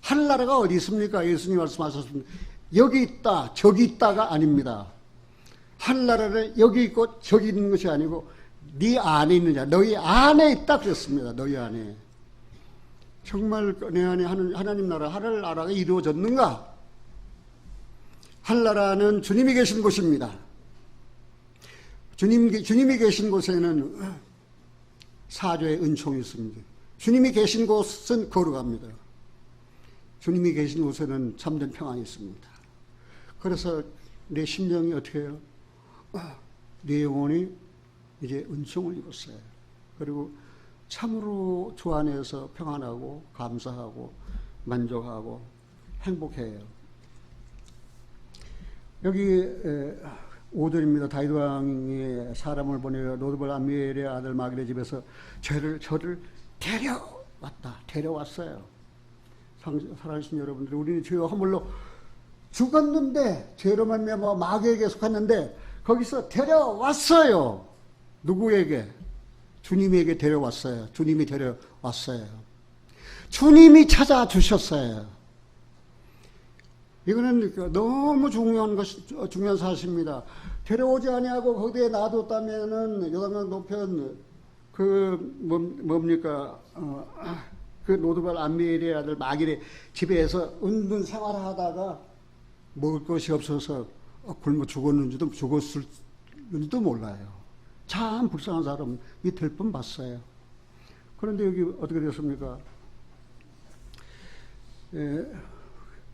하늘나라가 어디 있습니까? 예수님 말씀하셨습니다. 여기 있다, 저기 있다가 아닙니다. 하늘나라는 여기 있고 저기 있는 것이 아니고 네 안에 있느냐, 너희 안에 있다 그랬습니다. 너희 안에. 정말 내 안에 하나님 나라, 하늘나라가 이루어졌는가? 하늘나라는 주님이 계신 곳입니다. 주님이 계신 곳에는 사죄의 은총이 있습니다. 주님이 계신 곳은 거룩합니다. 주님이 계신 곳에는 참된 평안이 있습니다. 그래서 내 심령이 어떻게 해요? 내 영혼이 이제 은총을 입었어요. 그리고 참으로 주 안에서 평안하고 감사하고 만족하고 행복해요. 여기 5절입니다. 다윗 왕이 사람을 보내어 노드발 암미엘의 아들 마길의 집에서 저를 데려왔어요. 살아계신 여러분들, 우리는 죄와 허물로 죽었는데, 죄로 말미암아 마귀에게 속았는데 거기서 데려왔어요. 누구에게? 주님에게 데려왔어요. 주님이 데려왔어요. 주님이 찾아주셨어요. 이거는 너무 중요한 사실입니다. 데려오지 아니하고 거기에 놔뒀다면은 요단강 노편 그 노드발 암미엘의 아들 마길의 집에서 은근 생활하다가 먹을 것이 없어서 굶어 죽었을지도 몰라요. 참 불쌍한 사람이 될 뻔 봤어요. 그런데 여기 어떻게 됐습니까?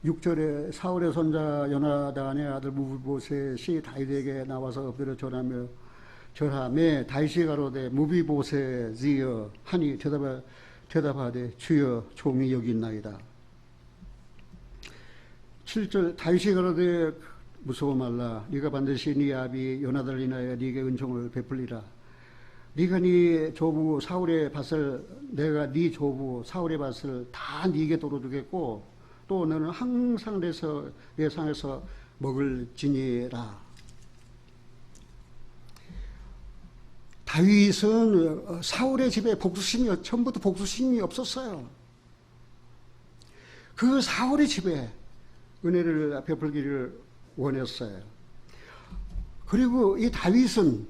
6절에 사울의 손자 요나단의 아들 무비보셋이 다윗에게 나와서 엎드려 절하매 다윗이 가로되 무비보셋이여 하니 대답하되 주여 종이 여기 있나이다. 7절 다윗이 가로되 무서워 말라. 네가 반드시 네 아비 요나단을 인하여 네게 은총을 베풀리라. 네가 네 조부 사울의 밭을 내가 네 조부 사울의 밭을 다 네게 도로주겠고 또 너는 항상 내 상에서 먹을지니라. 다윗은 사울의 집에 처음부터 복수심이 없었어요. 그 사울의 집에 은혜를 베풀기를 원했어요. 그리고 이 다윗은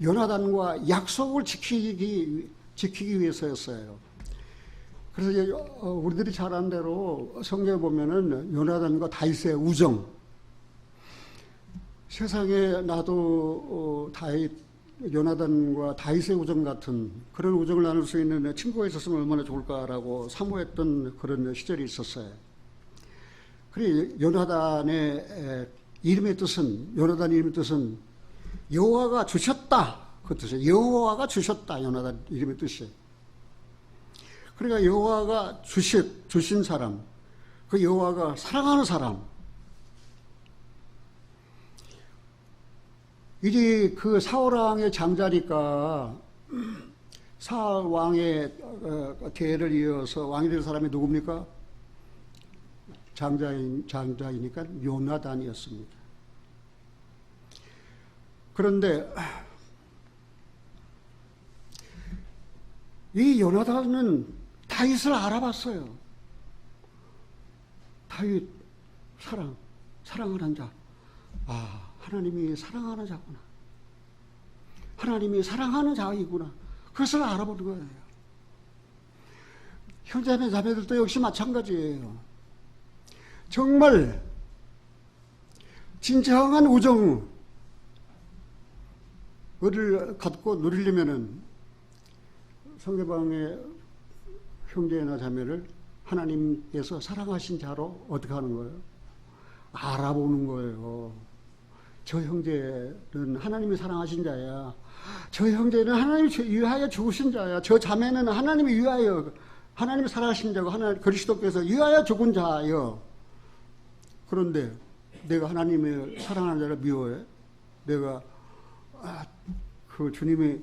요나단과 약속을 지키기 위해서였어요. 그래서 우리들이 잘 아는 대로 성경에 보면은 요나단과 다윗의 우정, 세상에 나도 요나단과 다윗의 우정 같은 그런 우정을 나눌 수 있는 친구가 있었으면 얼마나 좋을까라고 사모했던 그런 시절이 있었어요. 그리고 요나단의 이름의 뜻은 여호와가 주셨다 그 뜻이에요. 여호와가 주셨다, 요나단 이름의 뜻이. 그러니까 여호와가 주신 사람, 그 여호와가 사랑하는 사람. 이제 그 사울 왕의 장자니까 사울 왕의 계를 이어서 왕이 될 사람이 누굽니까? 장자이니까 요나단이었습니다. 그런데 이 요나단은 다윗을 알아봤어요. 다윗 사랑하는 자. 하나님이 사랑하는 자구나. 하나님이 사랑하는 자이구나. 그것을 알아보는 거예요. 형제자매 자매들도 역시 마찬가지예요. 정말 진정한 우정을 갖고 누리려면은 상대방의 형제나 자매를 하나님께서 사랑하신 자로 어떻게 하는 거예요? 알아보는 거예요. 저 형제는 하나님이 사랑하신 자야. 저 형제는 하나님이 위하여 죽으신 자야. 저 자매는 하나님이 위하여, 하나님이 사랑하신 자고 하나님 그리스도께서 위하여 죽은 자요. 그런데 내가 하나님을 사랑하는 자를 미워해? 내가 그 주님이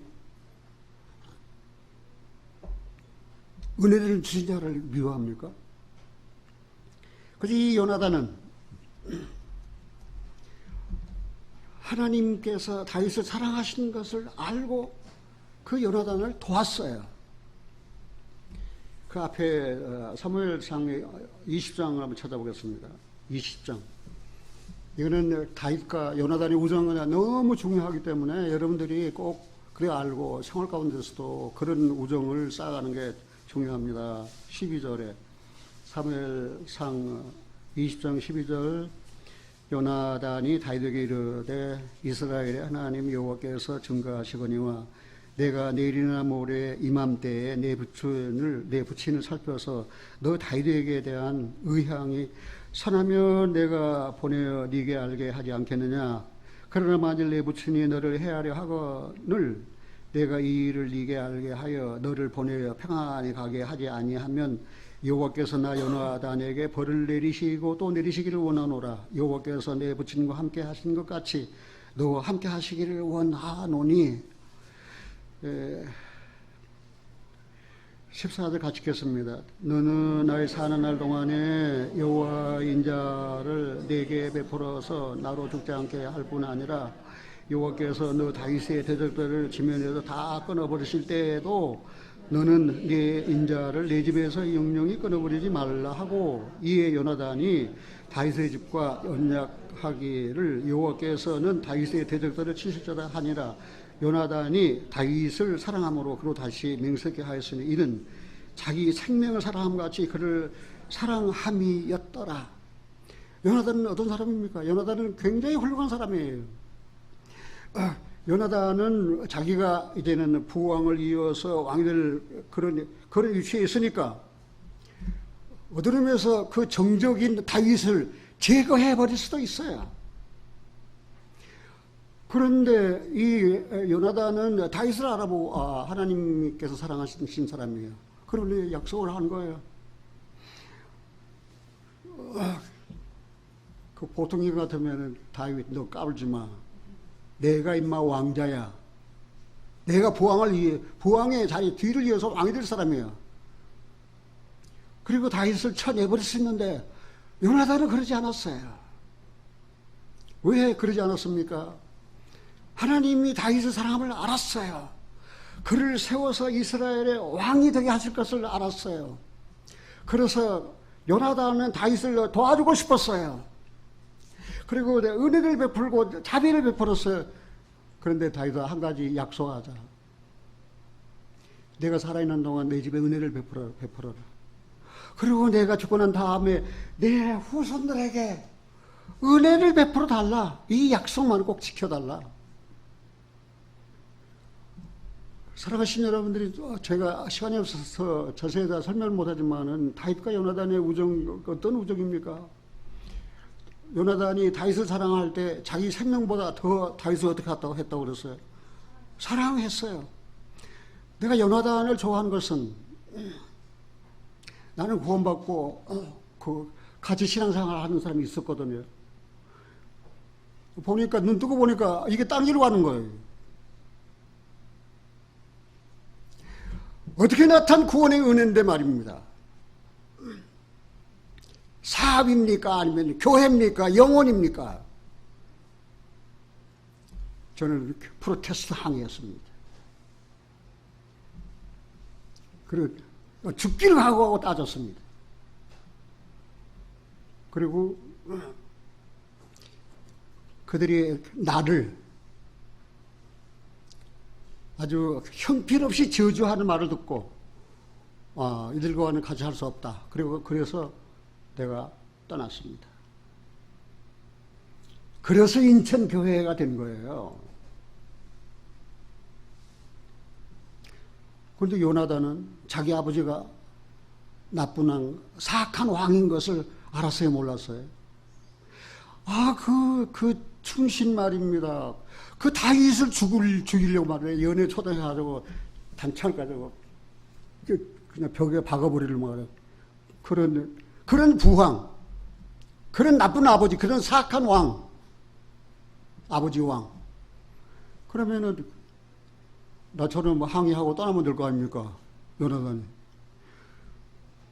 은혜를 주신 자를 미워합니까? 그래서 이 요나단은 하나님께서 다윗을 사랑하신 것을 알고 그 요나단을 도왔어요. 그 앞에 사무엘상 20장을 한번 찾아보겠습니다. 20장. 이거는 다윗과 요나단의 우정이 너무 중요하기 때문에 여러분들이 꼭 그래 알고 생활 가운데서도 그런 우정을 쌓아가는 게 중요합니다. 12절에 사무엘상 20장 12절 요나단이 다윗에게 이르되 이스라엘의 하나님 여호와께서 증거하시거니와 내가 내일이나 모레 이맘때에 내 부친을 살펴서 너 다윗에게 대한 의향이 선하면 내가 보내어 네게 알게 하지 않겠느냐. 그러나 만일 내 부친이 너를 해하려 하거늘 내가 이 일을 네게 알게 하여 너를 보내어 평안히 가게 하지 아니하면 여호와께서 나 요나단에게 벌을 내리시고 또 내리시기를 원하노라. 여호와께서 내 부친과 함께 하신 것 같이 너와 함께 하시기를 원하노니. 14절 같이 읽겠습니다. 너는 나의 사는 날 동안에 여호와 인자를 내게 베풀어서 나로 죽지 않게 할 뿐 아니라 여호와께서 너 다윗의 대적들을 지면에서 다 끊어버리실 때에도 너는 네 인자를 내 집에서 영영히 끊어버리지 말라 하고, 이에 요나단이 다윗의 집과 언약하기를 여호와께서는 다윗의 대적들을 치실지라 하니라. 요나단이 다윗을 사랑함으로 그로 다시 명색케 하였으니 이는 자기 생명을 사랑함과 같이 그를 사랑함이었더라. 요나단은 어떤 사람입니까? 요나단은 굉장히 훌륭한 사람이에요. 요나단은 자기가 이제는 부왕을 이어서 왕이 될 그런 위치에 있으니까 어두름에서 그 정적인 다윗을 제거해 버릴 수도 있어요. 그런데 이 요나단은 다윗을 알아보고 하나님께서 사랑하신 사람이에요. 그러니 약속을 한 거예요. 그 보통 일 같으면 다윗 너 까불지 마. 내가 임마 왕자야. 내가 부왕의 자리 뒤를 이어서 왕이 될 사람이에요. 그리고 다윗을 쳐내버릴 수 있는데 요나단은 그러지 않았어요. 왜 그러지 않았습니까? 하나님이 다윗을 사랑함을 알았어요. 그를 세워서 이스라엘의 왕이 되게 하실 것을 알았어요. 그래서 요나단은 다윗을 도와주고 싶었어요. 그리고 은혜를 베풀고 자비를 베풀었어요. 그런데 다윗아, 한 가지 약속하자. 내가 살아있는 동안 내 집에 은혜를 베풀어라. 그리고 내가 죽고 난 다음에 내 후손들에게 은혜를 베풀어 달라. 이 약속만 꼭 지켜달라. 사랑하신 여러분들이, 제가 시간이 없어서 자세히 다 설명을 못하지만은 다윗과 요나단의 우정, 어떤 우정입니까? 요나단이 다윗을 사랑할 때 자기 생명보다 더 다윗을 어떻게 했다고 그랬어요? 사랑했어요. 내가 요나단을 좋아하는 것은 나는 구원받고 같이 신앙생활 하는 사람이 있었거든요. 보니까, 눈 뜨고 보니까 이게 딴 길로 가는 거예요. 어떻게 나타난 구원의 은혜인데 말입니다. 사업입니까? 아니면 교회입니까? 영혼입니까? 저는 프로테스트 항이었습니다. 그리고 죽기를 각오하고 따졌습니다. 그리고 그들이 나를 아주 형편없이 저주하는 말을 듣고 이들과는 같이 할 수 없다. 그래서 내가 떠났습니다. 그래서 인천교회가 된 거예요. 그런데 요나단은 자기 아버지가 나쁜 왕, 사악한 왕인 것을 알았어요, 몰랐어요? 그 충신 말입니다. 그 다윗을 죽이려고 말이에요. 연애 초대해가지고 단창 가지고 그냥 벽에 박아버리려고 말이에요. 그런 부왕, 그런 나쁜 아버지, 그런 사악한 왕, 아버지 왕. 그러면은 나처럼 뭐 항의하고 떠나면 될 거 아닙니까? 요나단이.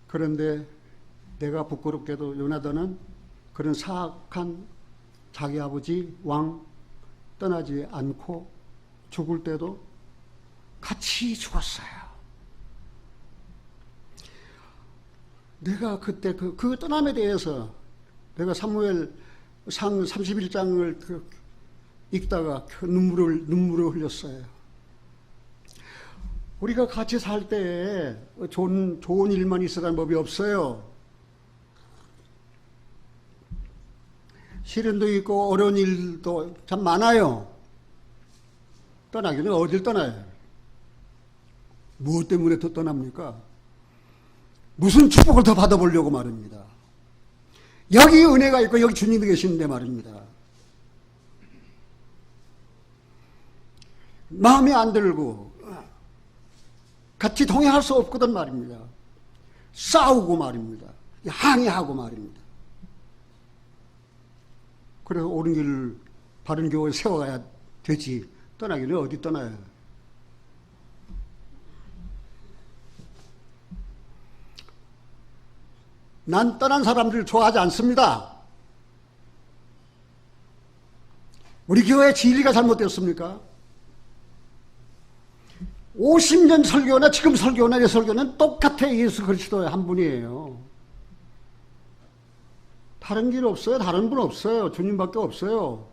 그런데 내가 부끄럽게도 요나단은 그런 사악한 자기 아버지 왕 떠나지 않고 죽을 때도 같이 죽었어요. 내가 그때 그 떠남에 대해서 내가 사무엘 상 31장을 읽다가 눈물을 흘렸어요. 우리가 같이 살 때에 좋은 일만 있어가는 법이 없어요. 시련도 있고 어려운 일도 참 많아요. 떠나기는 어딜 떠나요? 무엇 때문에 더 떠납니까? 무슨 축복을 더 받아보려고 말입니다. 여기 은혜가 있고 여기 주님이 계시는데 말입니다. 마음에 안 들고 같이 동행할 수 없거든 말입니다. 싸우고 말입니다. 항의하고 말입니다. 그래서 옳은 길 바른 교회 세워가야 되지. 떠나기는 어디 떠나요? 난 떠난 사람들 좋아하지 않습니다. 우리 교회 진리가 잘못되었습니까? 50년 설교나 지금 설교나 내 설교는 똑같아. 예수 그리스도의 한 분이에요. 다른 길 없어요. 다른 분 없어요. 주님밖에 없어요.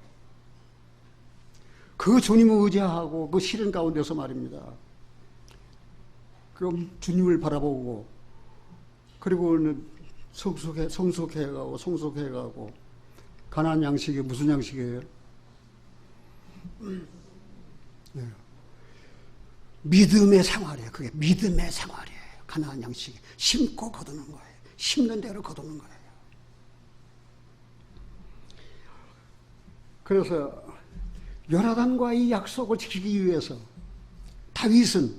그 주님을 의지하고 그 시련 가운데서 말입니다. 그럼 주님을 바라보고 그리고는 성숙해가고 가난한 양식이 무슨 양식이에요? 네. 믿음의 생활이에요. 그게 믿음의 생활이에요. 가난한 양식이 심고 거두는 거예요. 심는 대로 거두는 거예요. 그래서 요나단과 이 약속을 지키기 위해서 다윗은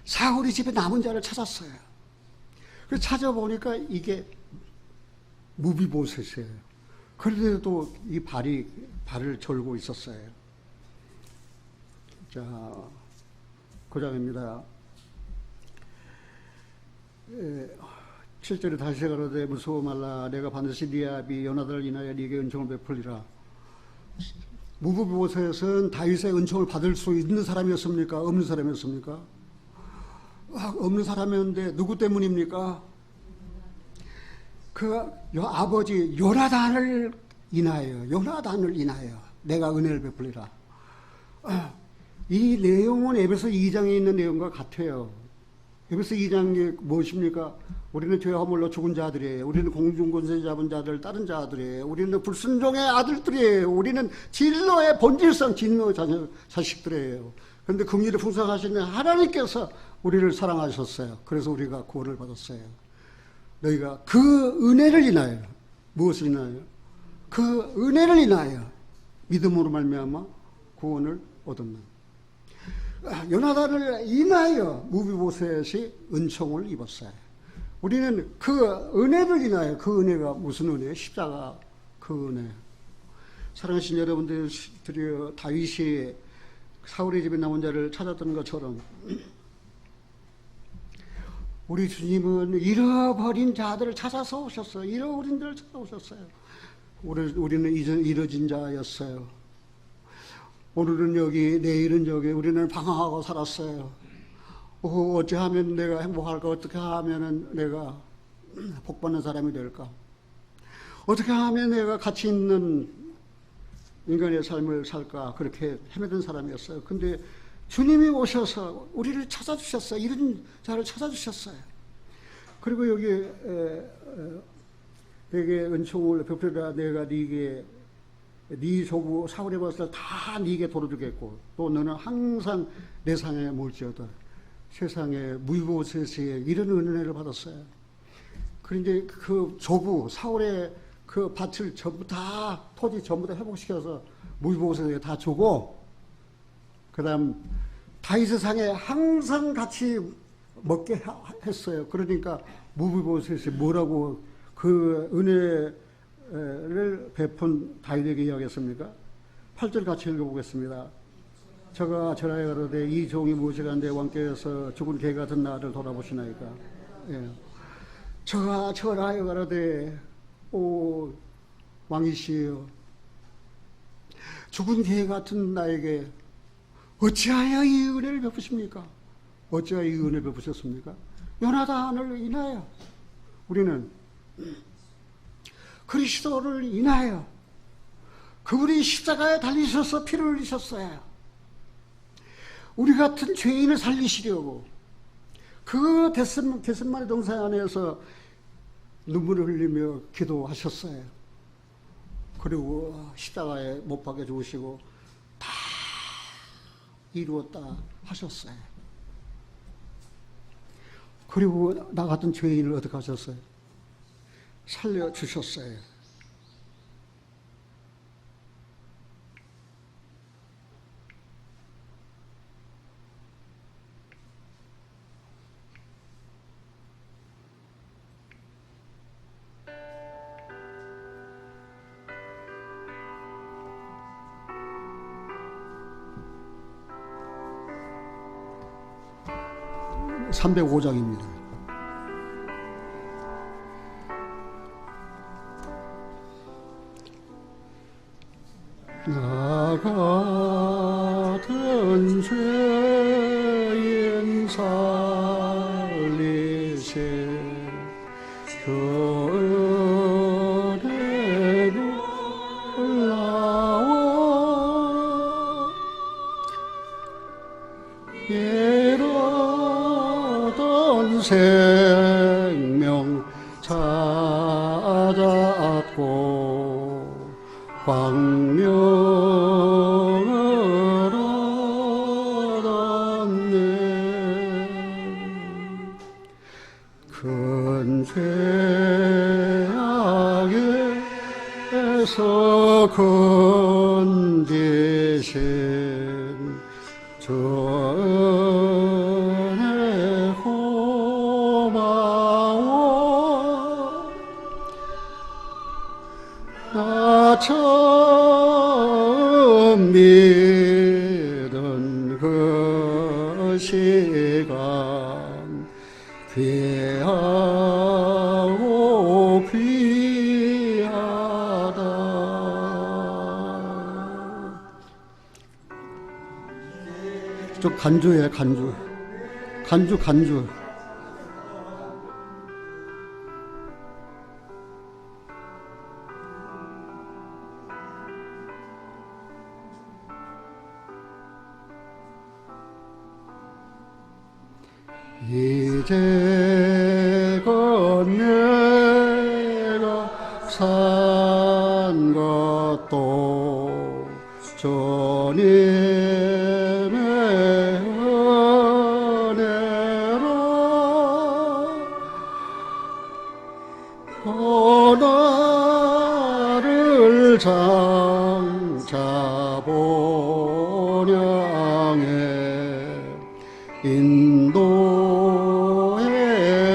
사울의 집에 남은 자를 찾았어요. 그래서 찾아보니까 이게 무비보셋이에요. 그런데도 이 발을 절고 있었어요. 자, 9장입니다. 7절에 다시 가로되 무서워 말라. 내가 반드시 네 아비 요나단을 인하여 네게 은총을 베풀리라. 무비보셋은 다윗의 은총을 받을 수 있는 사람이었습니까? 없는 사람이었습니까? 없는 사람이었는데 누구 때문입니까? 그 아버지 요나단을 인하여 내가 은혜를 베풀리라. 이 내용은 에베소 2장에 있는 내용과 같아요. 에베소 2장이 무엇입니까? 우리는 죄와 허물로 죽은 자들이에요. 우리는 공중권세 잡은 자들, 다른 자들이에요. 우리는 불순종의 아들들이에요. 우리는 진노의 본질상 진노의 자식들이에요. 그런데 긍휼이 풍성하시는 하나님께서 우리를 사랑하셨어요. 그래서 우리가 구원을 받았어요. 너희가 그 은혜를 인하여, 무엇을 인하여? 그 은혜를 인하여 믿음으로 말미암아 구원을 얻었나. 요나단을 인하여 무비보셋이 은총을 입었어요. 우리는 그 은혜를 인하여, 그 은혜가 무슨 은혜예요? 십자가 그 은혜. 사랑하신 여러분들이여, 다윗이 사울의 집에 남은 자를 찾았던 것처럼 우리 주님은 잃어버린 자들을 찾아서 오셨어요. 잃어버린 자를 찾아오셨어요. 우리는 잃어진 자였어요. 오늘은 여기, 내일은 여기. 우리는 방황하고 살았어요. 어찌하면 내가 행복할까? 어떻게 하면 내가 복받는 사람이 될까? 어떻게 하면 내가 가치 있는 인간의 삶을 살까? 그렇게 헤매던 사람이었어요. 근데 주님이 오셔서 우리를 찾아주셨어요. 이런 자를 찾아주셨어요. 그리고 여기 내게 은총을 베풀리라. 내가 네게 네 조부 사울의 벗을 다 네게 돌려주겠고 또 너는 항상 내 상에 몰지어다. 세상에 무비보셋이 이런 은혜를 받았어요. 그런데 그 조부 사울의 그 밭을 전부 다 토지 전부 다 회복시켜서 무비보셋에게 다 주고 그다음 다윗의 상에 항상 같이 먹게 했어요. 그러니까 무비보셋이 뭐라고 그 은혜를 베푼 다윗에게 이야기했습니까? 8절 같이 읽어보겠습니다. 저가 절하여 가로되 이 종이 무엇이간데 왕께서 죽은 개 같은 나를 돌아보시나이까. 예. 저가 절하여 가로되 오 왕이시여 죽은 개 같은 나에게 어찌하여 이 은혜를 베푸십니까? 어찌하여 이 은혜를 베푸셨습니까? 요나단을 인하여 우리는 그리스도를 인하여 그분이 십자가에 달리셔서 피를 흘리셨어요. 우리 같은 죄인을 살리시려고 그 겟세마네 동산 안에서 눈물을 흘리며 기도하셨어요. 그리고 십자가에 못 박혀 죽으시고 다 이루었다 하셨어요. 그리고 나 같은 죄인을 어떻게 하셨어요? 살려주셨어요. (305장입니다) 나 같은 죄인 살리신 그 은혜 놀라워 잃었던 생명 찾았고 광명을 얻었네. 큰 죄악에서 건지신 주 은혜 고마워. 나 처음 믿은 그 시간 귀하고 귀하다. 저 간주예요, 간주. 간주. 이제껏 내가 산 것도 주님의 은혜로 나를 장차 본향에 인도해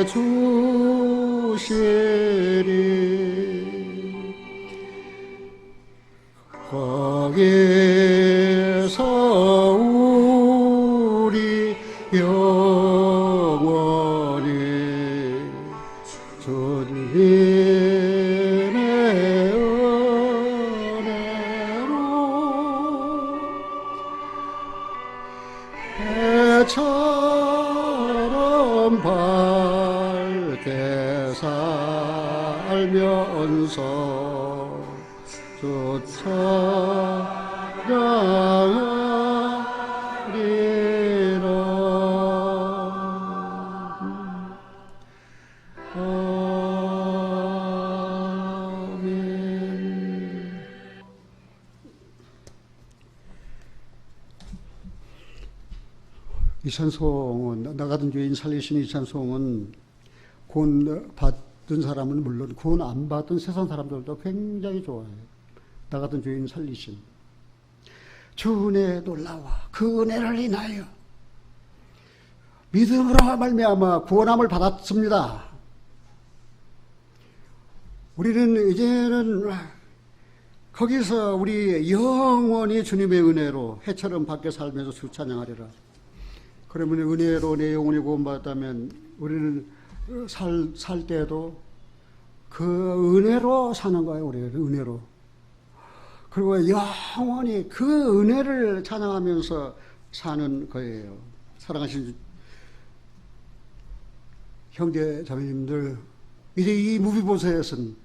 주시리. 거기서 우리 영원히 주님의 은혜로 해처럼 밝게 살면서 주 찬양하리라. 아멘. 이 찬송은, 나 같은 죄인 살리신 이 찬송은 구원 받은 사람은 물론 구원 안 받은 세상 사람들도 굉장히 좋아해요. 나 같은 죄인 살리신 주 은혜에 놀라와 그 은혜를 인하여 믿음으로 말미암아 구원함을 받았습니다. 우리는 이제는 거기서 우리 영원히 주님의 은혜로 해처럼 밖에 살면서 주 찬양하리라. 그러면 은혜로 내 영혼이 구원받았다면 우리는 살 때도 그 은혜로 사는 거예요. 우리는 은혜로. 그리고 영원히 그 은혜를 찬양하면서 사는 거예요. 사랑하신 형제 자매님들, 이제 이 무비보셋은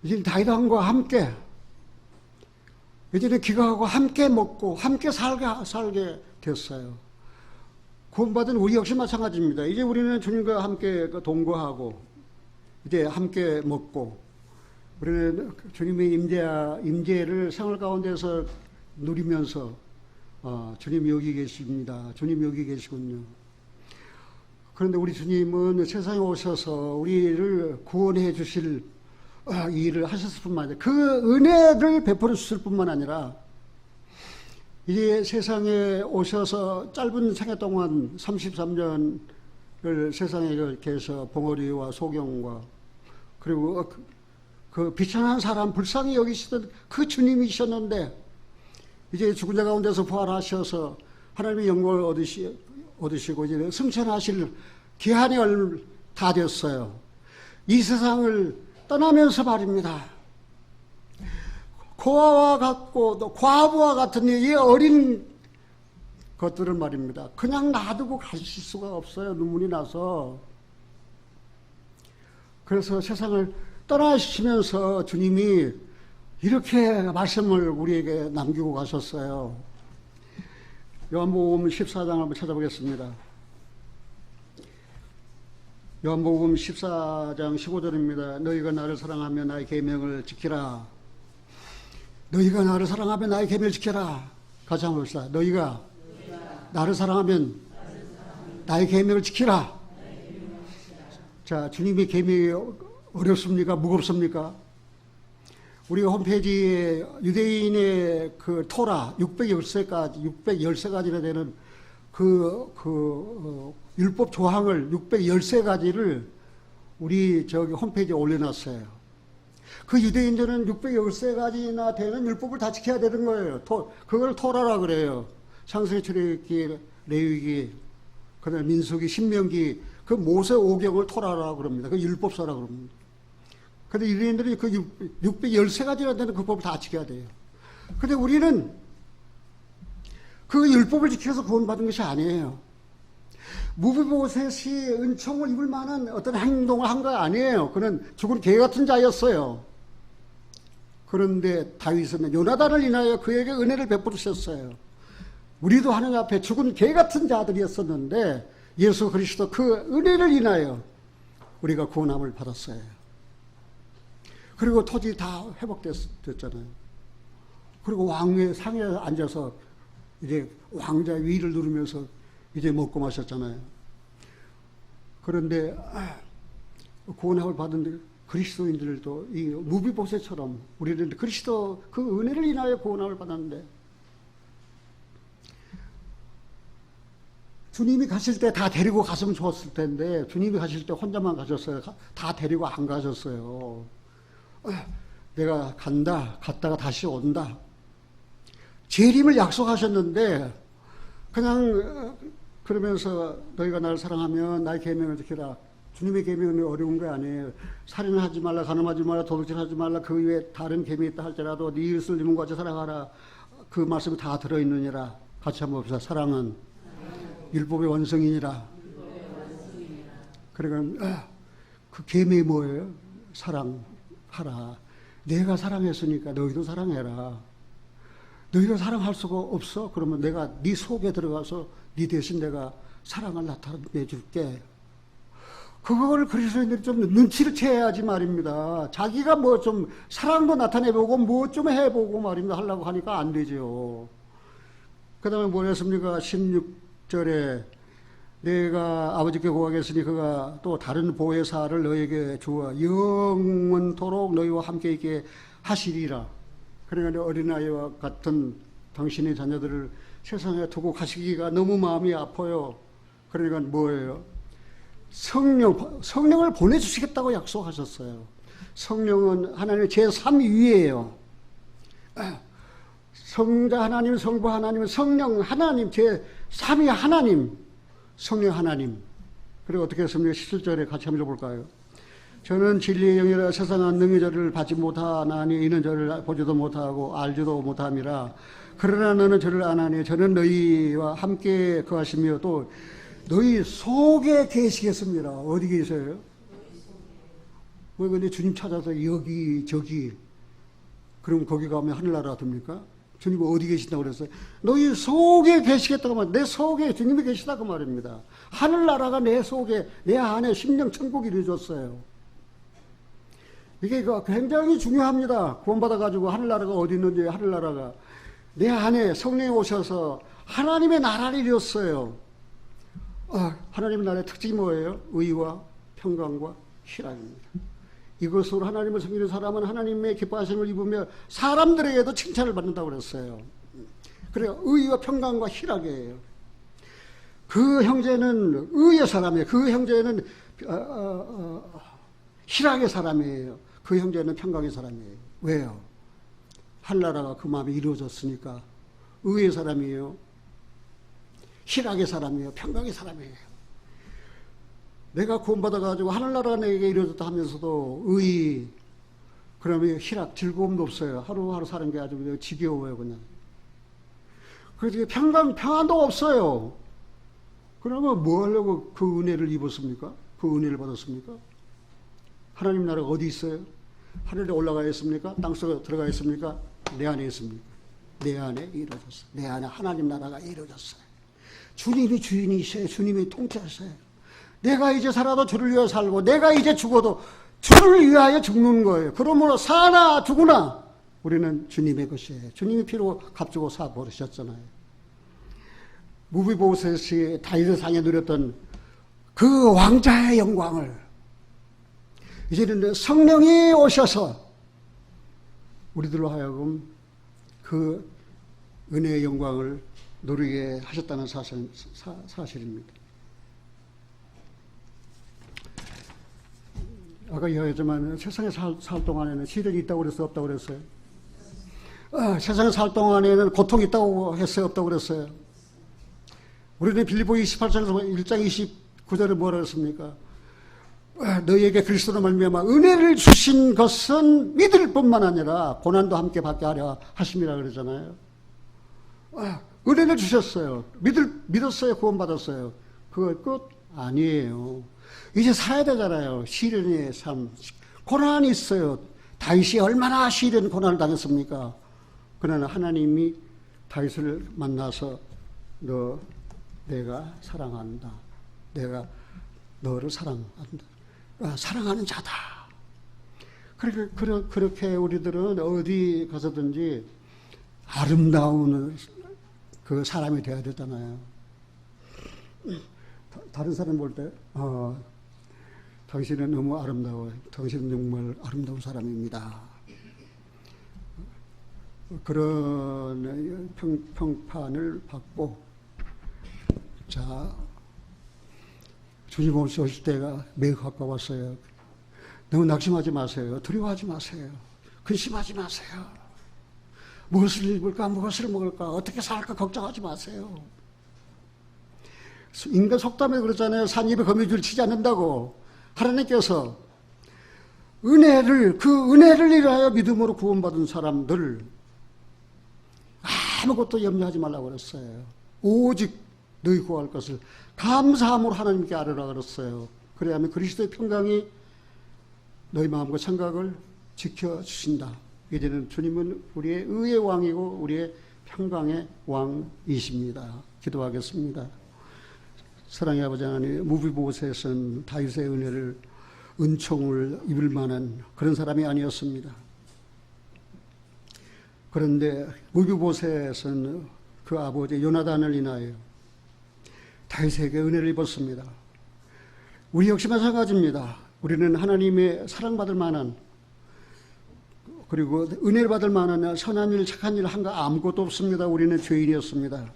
이제 다윗왕과 함께 이제는 기가하고 함께 먹고 함께 살게 됐어요. 구원받은 우리 역시 마찬가지입니다. 이제 우리는 주님과 함께 동거하고 이제 함께 먹고 우리는 주님의 임재를 생활 가운데서 누리면서 주님 여기 계십니다. 주님 여기 계시군요. 그런데 우리 주님은 세상에 오셔서 우리를 구원해 주실 일을 하셨을 뿐만 아니라 그 은혜를 베풀어 주실 뿐만 아니라 이제 세상에 오셔서 짧은 생애 동안 33년을 세상에 계셔 봉어리와 소경과 그리고 그 비천한 사람 불쌍히 여기시던 그 주님이셨는데 이제 죽은 자 가운데서 부활하셔서 하나님의 영광을 얻으시고 이제 승천하실 기한이 다 됐어요. 이 세상을 떠나면서 말입니다. 고아와 같고 또 과부와 같은 이 어린 것들을 말입니다. 그냥 놔두고 가실 수가 없어요. 눈물이 나서. 그래서 세상을 떠나시면서 주님이 이렇게 말씀을 우리에게 남기고 가셨어요. 요한복음 14장 한번 찾아보겠습니다. 요한복음 14장 15절입니다. 너희가 나를 사랑하면 나의 계명을 지키라. 너희가 나를 사랑하면 나의 계명을 지켜라. 같이 한번 봅시다. 너희가 나를 사랑하면 나의 계명을 지키라. 자, 주님의 계명이 어렵습니까? 무겁습니까? 우리 홈페이지에 유대인의 그 토라 613가지나 되는 율법 조항을 613가지를 우리 저기 홈페이지에 올려놨어요. 그 유대인들은 613가지나 되는 율법을 다 지켜야 되는 거예요. 그걸 토라라 그래요. 창세기, 출애굽기, 레위기, 그다음에 민수기, 신명기, 그 모세 오경을 토라라 그럽니다. 그 율법서라 그럽니다. 근데 유대인들이 그 613가지나 되는 그 법을 다 지켜야 돼요. 근데 우리는 그 율법을 지켜서 구원받은 것이 아니에요. 무비보셋이 은총을 입을 만한 어떤 행동을 한 거 아니에요. 그는 죽은 개 같은 자였어요. 그런데 다윗은 요나단을 인하여 그에게 은혜를 베푸셨어요. 우리도 하나님 앞에 죽은 개 같은 자들이었었는데 예수 그리스도 그 은혜를 인하여 우리가 구원함을 받았어요. 그리고 토지 다 회복됐잖아요. 그리고 왕의 상에 앉아서 이제 왕자 위를 누르면서 이제 먹고 마셨잖아요. 그런데 구원함을 받은 그리스도인들도 이 무비보셋처럼 우리는 그리스도 그 은혜를 인하여 구원함을 받았는데 주님이 가실 때 다 데리고 갔으면 좋았을 텐데 주님이 가실 때 혼자만 가셨어요. 다 데리고 안 가셨어요. 내가 간다, 갔다가 다시 온다. 재림을 약속하셨는데 그냥 그러면서 너희가 나를 사랑하면 나의 계명을 지키라. 주님의 계명은 어려운 거 아니에요. 살인하지 말라, 간음하지 말라, 도둑질하지 말라. 그 외에 다른 계명이 있다 할지라도 네 이웃을 네 몸과 같이 사랑하라. 그 말씀이 다 들어있느니라. 같이 한번 봅시다. 사랑은 율법의 원성이니라. 그러니까 그 계명이 뭐예요? 사랑하라. 내가 사랑했으니까 너희도 사랑해라. 너희가 사랑할 수가 없어? 그러면 내가 네 속에 들어가서 네 대신 내가 사랑을 나타내 줄게. 그걸 그리스도인들이 좀 눈치를 채야지 말입니다. 자기가 뭐 좀 사랑도 나타내보고 뭐 좀 해보고 말입니다. 하려고 하니까 안 되죠. 그 다음에 뭐랬습니까? 16절에 내가 아버지께 구하겠으니 그가 또 다른 보혜사를 너에게 주어 영원토록 너희와 함께 있게 하시리라. 그러니까 어린아이와 같은 당신의 자녀들을 세상에 두고 가시기가 너무 마음이 아파요. 그러니까 뭐예요? 성령을 보내주시겠다고 약속하셨어요. 성령은 하나님의 제3위예요. 성자 하나님, 성부 하나님, 성령 하나님, 제3위 하나님, 성령 하나님. 그리고 어떻게 했습니까? 17절에 같이 한번 읽어볼까요? 저는 진리의 영이라 세상은 능히 저를 받지 못하나니 이는 저를 보지도 못하고 알지도 못함이라. 그러나 너는 저를 아나니 저는 너희와 함께 거하시며 또 너희 속에 계시겠습니다. 어디 계세요? 뭐 근데 주님 찾아서 여기 저기 그럼 거기 가면 하늘나라가 됩니까? 주님 어디 계신다고 그랬어요? 너희 속에 계시겠다고 말. 내 속에 주님이 계시다고 말입니다. 하늘나라가 내 속에 내 안에 심령 천국이 이루어졌어요. 이게 굉장히 중요합니다. 구원받아 가지고 하늘나라가 어디 있는지 하늘나라가 내 안에 성령이 오셔서 하나님의 나라를 이뤘어요. 하나님의 나라의 특징이 뭐예요? 의와 평강과 희락입니다. 이것으로 하나님을 섬기는 사람은 하나님의 기뻐하심을 입으며 사람들에게도 칭찬을 받는다고 그랬어요. 그래요. 의와 평강과 희락이에요. 그 형제는 의의 사람이에요. 그 형제는 희락의 사람이에요. 그 형제는 평강의 사람이에요. 왜요? 하늘나라가 그 마음이 이루어졌으니까 의의 사람이에요. 희락의 사람이에요. 평강의 사람이에요. 내가 구원받아가지고 하늘나라가 내게 이루어졌다 하면서도 의, 그러면 희락, 즐거움도 없어요. 하루하루 사는 게 아주 지겨워요, 그냥. 그래서 평안도 없어요. 그러면 뭐 하려고 그 은혜를 입었습니까? 그 은혜를 받았습니까? 하나님 나라가 어디 있어요? 하늘에 올라가 있습니까? 땅속에 들어가 있습니까? 내 안에 있습니까? 내 안에 이루어졌어요. 내 안에 하나님 나라가 이루어졌어요. 주님이 주인이셔요. 주님이 통치하셔요. 내가 이제 살아도 주를 위하여 살고 내가 이제 죽어도 주를 위하여 죽는 거예요. 그러므로 사나 죽으나 우리는 주님의 것이에요. 주님이 피로 값주고 사 버리셨잖아요. 무비보셋이 다윗의 상에 누렸던 그 왕자의 영광을 이제는 성령이 오셔서 우리들로 하여금 그 은혜의 영광을 누리게 하셨다는 사실입니다. 아까 이야기했지만 세상에 살 동안에는 시련이 있다고 그랬어요? 없다고 그랬어요? 세상에 살 동안에는 고통이 있다고 했어요? 없다고 그랬어요? 우리는 빌립보 28장에서 1장 29절에 뭐라 그랬습니까? 너희에게 그리스도로 말미암아 은혜를 주신 것은 믿을 뿐만 아니라 고난도 함께 받게 하려 하심이라 그러잖아요. 은혜를 주셨어요. 믿었어요. 구원받았어요. 그거 끝 아니에요. 이제 살아야 되잖아요. 시련의 삶. 고난이 있어요. 다윗이 얼마나 시련 고난을 당했습니까? 그러나 하나님이 다윗을 만나서 내가 사랑한다. 내가 너를 사랑한다. 사랑하는 자다. 그렇게 우리들은 어디 가서든지 아름다운 그 사람이 되어야 되잖아요. 다른 사람 볼 때, 당신은 너무 아름다워요. 당신은 정말 아름다운 사람입니다. 그런 평판을 받고, 자, 주님 오실 때가 매우 가까웠어요. 너무 낙심하지 마세요. 두려워하지 마세요. 근심하지 마세요. 무엇을 입을까, 무엇을 먹을까, 어떻게 살까 걱정하지 마세요. 인간 속담에 그러잖아요. 산입에 거미줄 치지 않는다고. 하나님께서 그 은혜를 인하여 믿음으로 구원받은 사람들 아무것도 염려하지 말라고 그랬어요. 오직 너희 구할 것을 감사함으로 하나님께 아뢰라 그랬어요. 그래야만 그리스도의 평강이 너희 마음과 생각을 지켜주신다. 이제는 주님은 우리의 의의 왕이고 우리의 평강의 왕이십니다. 기도하겠습니다. 사랑의 아버지 하나님, 무비보셋은 다윗의 은총을 입을 만한 그런 사람이 아니었습니다. 그런데 무비보셋은 그 아버지 요나단을 인하여 다윗에게 은혜를 입었습니다. 우리 역시 마찬가지입니다. 우리는 하나님의 사랑받을 만한 그리고 은혜를 받을 만한 선한 일, 착한 일 한 거 아무것도 없습니다. 우리는 죄인이었습니다.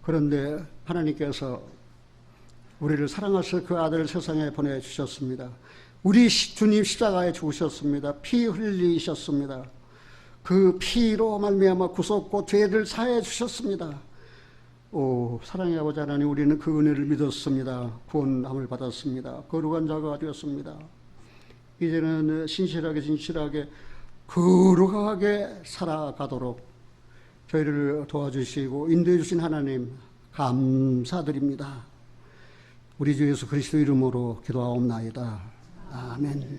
그런데 하나님께서 우리를 사랑하셔서 그 아들을 세상에 보내주셨습니다. 우리 주님 십자가에 죽으셨습니다. 피 흘리셨습니다. 그 피로 말미암아 구속고 죄를 사해 주셨습니다. 오, 사랑의 아버지 하나님, 우리는 그 은혜를 믿었습니다. 구원함을 받았습니다. 거룩한 자가 되었습니다. 이제는 신실하게 진실하게 거룩하게 살아가도록 저희를 도와주시고 인도해 주신 하나님, 감사드립니다. 우리 주 예수 그리스도 이름으로 기도하옵나이다. 아멘.